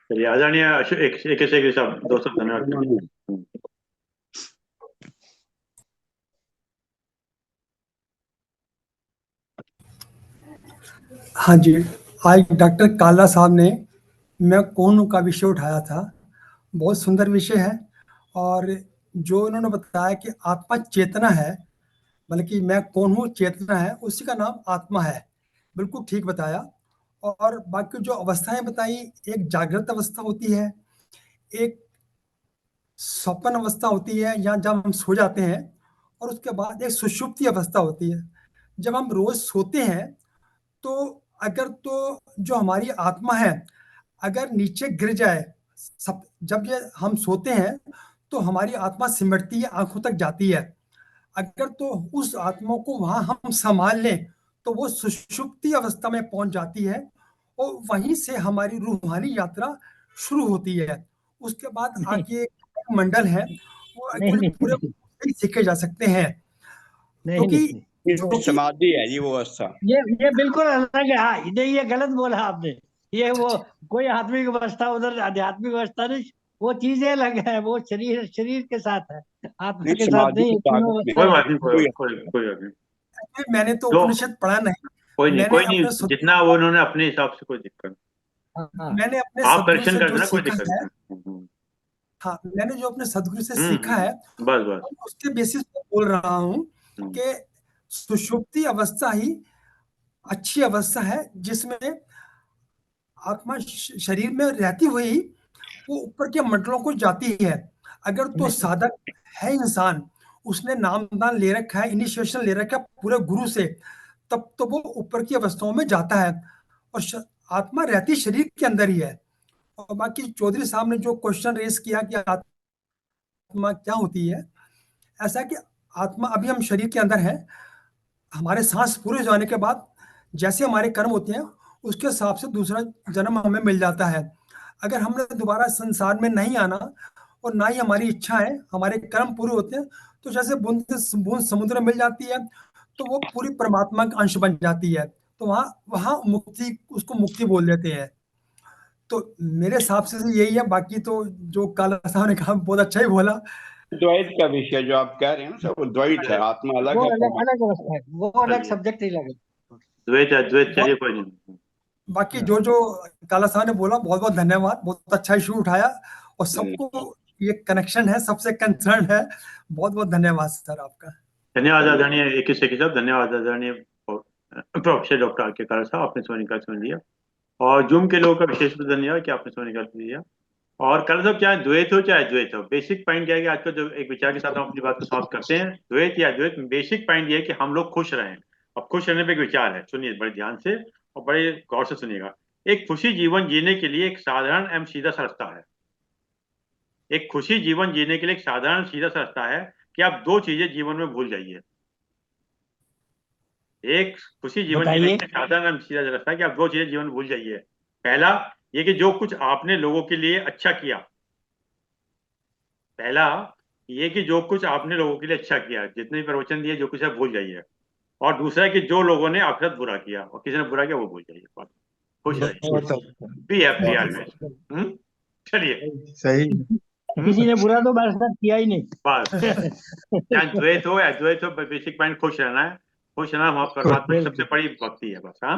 [SPEAKER 1] चलिए, आदरणीय एक साहब, दो शब्द धन्यवाद करिए।
[SPEAKER 6] हाँ जी, आज डॉक्टर काला साहब ने मैं कौन हूँ का विषय उठाया था। बहुत सुंदर विषय है, और जो उन्होंने बताया कि आत्मा चेतना है, बल्कि मैं कौन हूँ चेतना है, उसी का नाम आत्मा है, बिल्कुल ठीक बताया। और बाकी जो अवस्थाएं बताई, एक जागृत अवस्था होती है, एक स्वप्न अवस्था होती है या जब हम सो जाते हैं, और उसके बाद एक सुषुप्ति अवस्था होती है। जब हम रोज सोते हैं तो अगर तो जो हमारी आत्मा है अगर नीचे गिर जाए, सब जब ये हम सोते हैं तो हमारी आत्मा सिमटती है, आंखों तक जाती है। अगर तो उस आत्मा को वहां हम संभाल लें तो वो सुषुप्ति अवस्था में पहुंच जाती है, और वहीं से हमारी रूहानी यात्रा शुरू होती है। उसके बाद
[SPEAKER 4] नहीं
[SPEAKER 6] आगे एक मंडल है, वो
[SPEAKER 4] नहीं
[SPEAKER 6] एक्चुअली
[SPEAKER 4] नहीं
[SPEAKER 6] पूरे सीखे जा सकते हैं,
[SPEAKER 4] नहीं
[SPEAKER 6] क्योंकि
[SPEAKER 4] नहीं,
[SPEAKER 2] ये समाधि है जी, वो अवस्था।
[SPEAKER 4] ये बिल्कुल अलग है। हाँ, नहीं, ये गलत बोला आपने। ये वो कोई आत्मिक अवस्था, उधर आध्यात्मिक अवस्था नहीं, वो चीजें अलग है, वो शरीर शरीर के साथ है, आत्मा
[SPEAKER 2] नहीं,
[SPEAKER 4] के साथ
[SPEAKER 2] समाधि
[SPEAKER 4] नहीं,
[SPEAKER 2] की
[SPEAKER 4] ये तीनों
[SPEAKER 2] ताकत में
[SPEAKER 1] कोई
[SPEAKER 4] अवस्थाएं
[SPEAKER 1] बात
[SPEAKER 4] अलग।
[SPEAKER 1] नहीं,
[SPEAKER 2] कोई
[SPEAKER 1] कोई बात नहीं।
[SPEAKER 6] मैंने तो
[SPEAKER 1] जो
[SPEAKER 6] उपनिषद पढ़ा नहीं।
[SPEAKER 1] कोई
[SPEAKER 6] मैंने
[SPEAKER 1] नहीं,
[SPEAKER 6] अपने
[SPEAKER 1] जितना वो उन्होंने अपने हिसाब से, कोई दिक्कत
[SPEAKER 4] हाँ,
[SPEAKER 6] मैंने अपने
[SPEAKER 1] नहीं। आप
[SPEAKER 6] सदगुरु
[SPEAKER 1] करेक्शन
[SPEAKER 6] से
[SPEAKER 1] कर
[SPEAKER 6] जो
[SPEAKER 1] देना, कोई
[SPEAKER 6] सीखा
[SPEAKER 1] दिक्कत
[SPEAKER 6] है,
[SPEAKER 1] नहीं।
[SPEAKER 6] हाँ, मैंने जो अपने सदगुरु से सीखा है,
[SPEAKER 1] बस बस।
[SPEAKER 6] उसके बेसिस पे बोल रहा हूँ
[SPEAKER 1] हम्म,
[SPEAKER 6] कि सुषुप्ति अवस्था ही अच्छी अवस्था है, जिसमें आत्मा शरीर में रहती हुई वो ऊपर के मंडलों को जाती है। अगर तो
[SPEAKER 4] नहीं
[SPEAKER 6] साधक है इंसान, उसने नामदान ले रखा है, इनिशिएशन ले रखा है पूरे गुरु से, तब तो वो ऊपर की अवस्थाओं में जाता है, और आत्मा रहती शरीर के अंदर ही है। और बाकी चौधरी साहब ने जो क्वेश्चन रेस किया कि आत्मा क्या होती है, ऐसा है कि आत्मा, अभी हम शरीर के अंदर है, हमारे सांस पूरे हो जाने के बाद जैसे हमारे कर्म होते हैं उसके हिसाब से दूसरा जन्म हमें मिल जाता है। अगर हमने दोबारा संसार में नहीं आना और ना ही हमारी इच्छा है, हमारे कर्म पूरे होते हैं, तो जैसे बूंद बूंद समुद्र में मिल जाती है, तो वो पूरी परमात्मा का अंश बन जाती है, तो वहाँ वहाँ मुक्ति, उसको मुक्ति बोल देते हैं। तो मेरे हिसाब से तो यही है। बाकी तो जो काला साहब ने कहा बहुत अच्छा ही बोला।
[SPEAKER 2] द्वैत का विषय जो आप कह रहे हैं ना सर, वो द्वैत है, आत्मा अलग
[SPEAKER 4] वो
[SPEAKER 2] है,
[SPEAKER 4] अलग
[SPEAKER 2] परमात्मा।
[SPEAKER 4] अलग अवस्था है, वो अलग
[SPEAKER 1] चलिए,
[SPEAKER 4] सब्जेक्ट ही अलग है।
[SPEAKER 1] द्वैत अद्वैत, चलिए कोई नहीं।
[SPEAKER 6] बाकी जो जो काला साहब ने बोला, बहुत बहुत धन्यवाद, बहुत अच्छा इशू उठाया, और सबको ये कनेक्शन है, सबसे कंसर्न है। बहुत बहुत धन्यवाद सर आपका।
[SPEAKER 1] धन्यवाद आदरणीय एक साहब, धन्यवाद आदरणीय प्रोफेसर डॉक्टर आर के काला साहब, आपने समय निकाल समझ लिया। और जूम के लोगों का विशेष रूप से धन्यवाद कि आपने समय निकाल लिया। और काला साहब, चाहे द्वैत हो चाहे द्वैत हो, बेसिक पॉइंट क्या है कि आज का जो एक विचार के साथ हम अपनी बात को समाप्त करते हैं, द्वैत या द्वैत, बेसिक पॉइंट ये है कि हम लोग खुश रहें। अब खुश रहने पे एक विचार है, सुनिए बड़े ध्यान से और बड़े गौर से सुनिएगा। एक खुशी जीवन जीने के लिए एक साधारण एवं सीधा सा रास्ता है। एक खुशी जीवन जीने के लिए एक साधारण सीधा सा रास्ता है कि आप दो चीजें जीवन में भूल जाइए। एक खुशी जीवन जीने
[SPEAKER 4] बताइए।
[SPEAKER 1] के लिए साधारण एवं सीधा सा रास्ता है कि आप दो चीजें जीवन में भूल जाइए। पहला, ये कि जो कुछ आपने लोगों के लिए अच्छा किया। पहला ये कि जो कुछ आपने लोगों के लिए अच्छा किया, जितने भी प्रवचन दिए, जो कुछ है भूल जाइए। और दूसरा है कि जो लोगों ने आपके साथ बुरा किया और किसी ने बुरा किया, वो भूल जाइए। बात, खुश रहिए,
[SPEAKER 5] बहुत अच्छा,
[SPEAKER 1] बी हैप्पी
[SPEAKER 5] बहुत
[SPEAKER 1] ऑलवेज। चलिए।
[SPEAKER 5] सही।
[SPEAKER 4] किसी ने बुरा तो मेरे साथ किया ही नहीं।
[SPEAKER 1] बस, चाहे द्वैत हो या अद्वैत हो, बेसिक पॉइंट खुश रहना है। खुश रहना परमात्मा की सबसे
[SPEAKER 4] बिल्कुल।
[SPEAKER 1] बड़ी भक्ति है, बस। हाँ,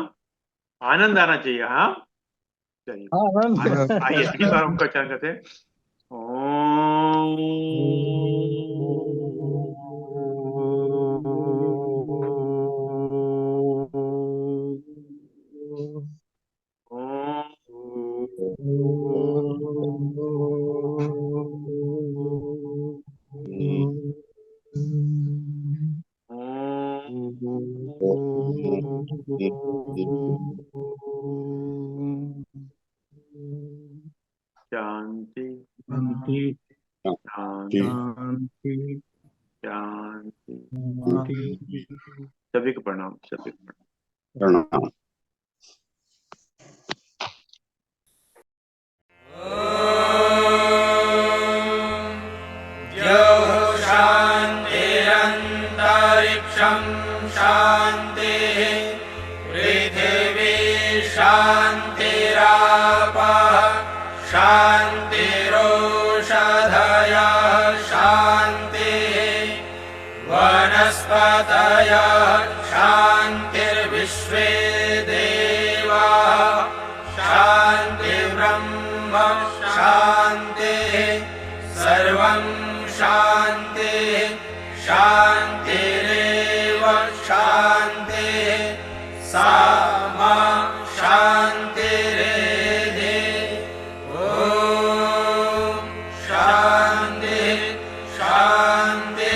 [SPEAKER 1] आनंद आना चाहिए। हाँ चलिए आइए 3 बार उनका उच्चारण करते हैं। शांति
[SPEAKER 4] शांति
[SPEAKER 1] शांति
[SPEAKER 4] शांति
[SPEAKER 1] शांति। सभी को प्रणाम, सभी को प्रणाम।
[SPEAKER 2] प्रणाम।
[SPEAKER 7] शान्तिरन्तरिक्षं शान्तिः पृथिवी शान्तिरापः शान्तिरोषधयः शान्तिः वनस्पतयः शान्तिर्विश्वे देवाः शान्तिर्ब्रह्म शान्तिः सर्वं शान्तिः शान्तिरेव शान्तिः सा मा शान्तिरेधि। ॐ शान्तिः शान्तिः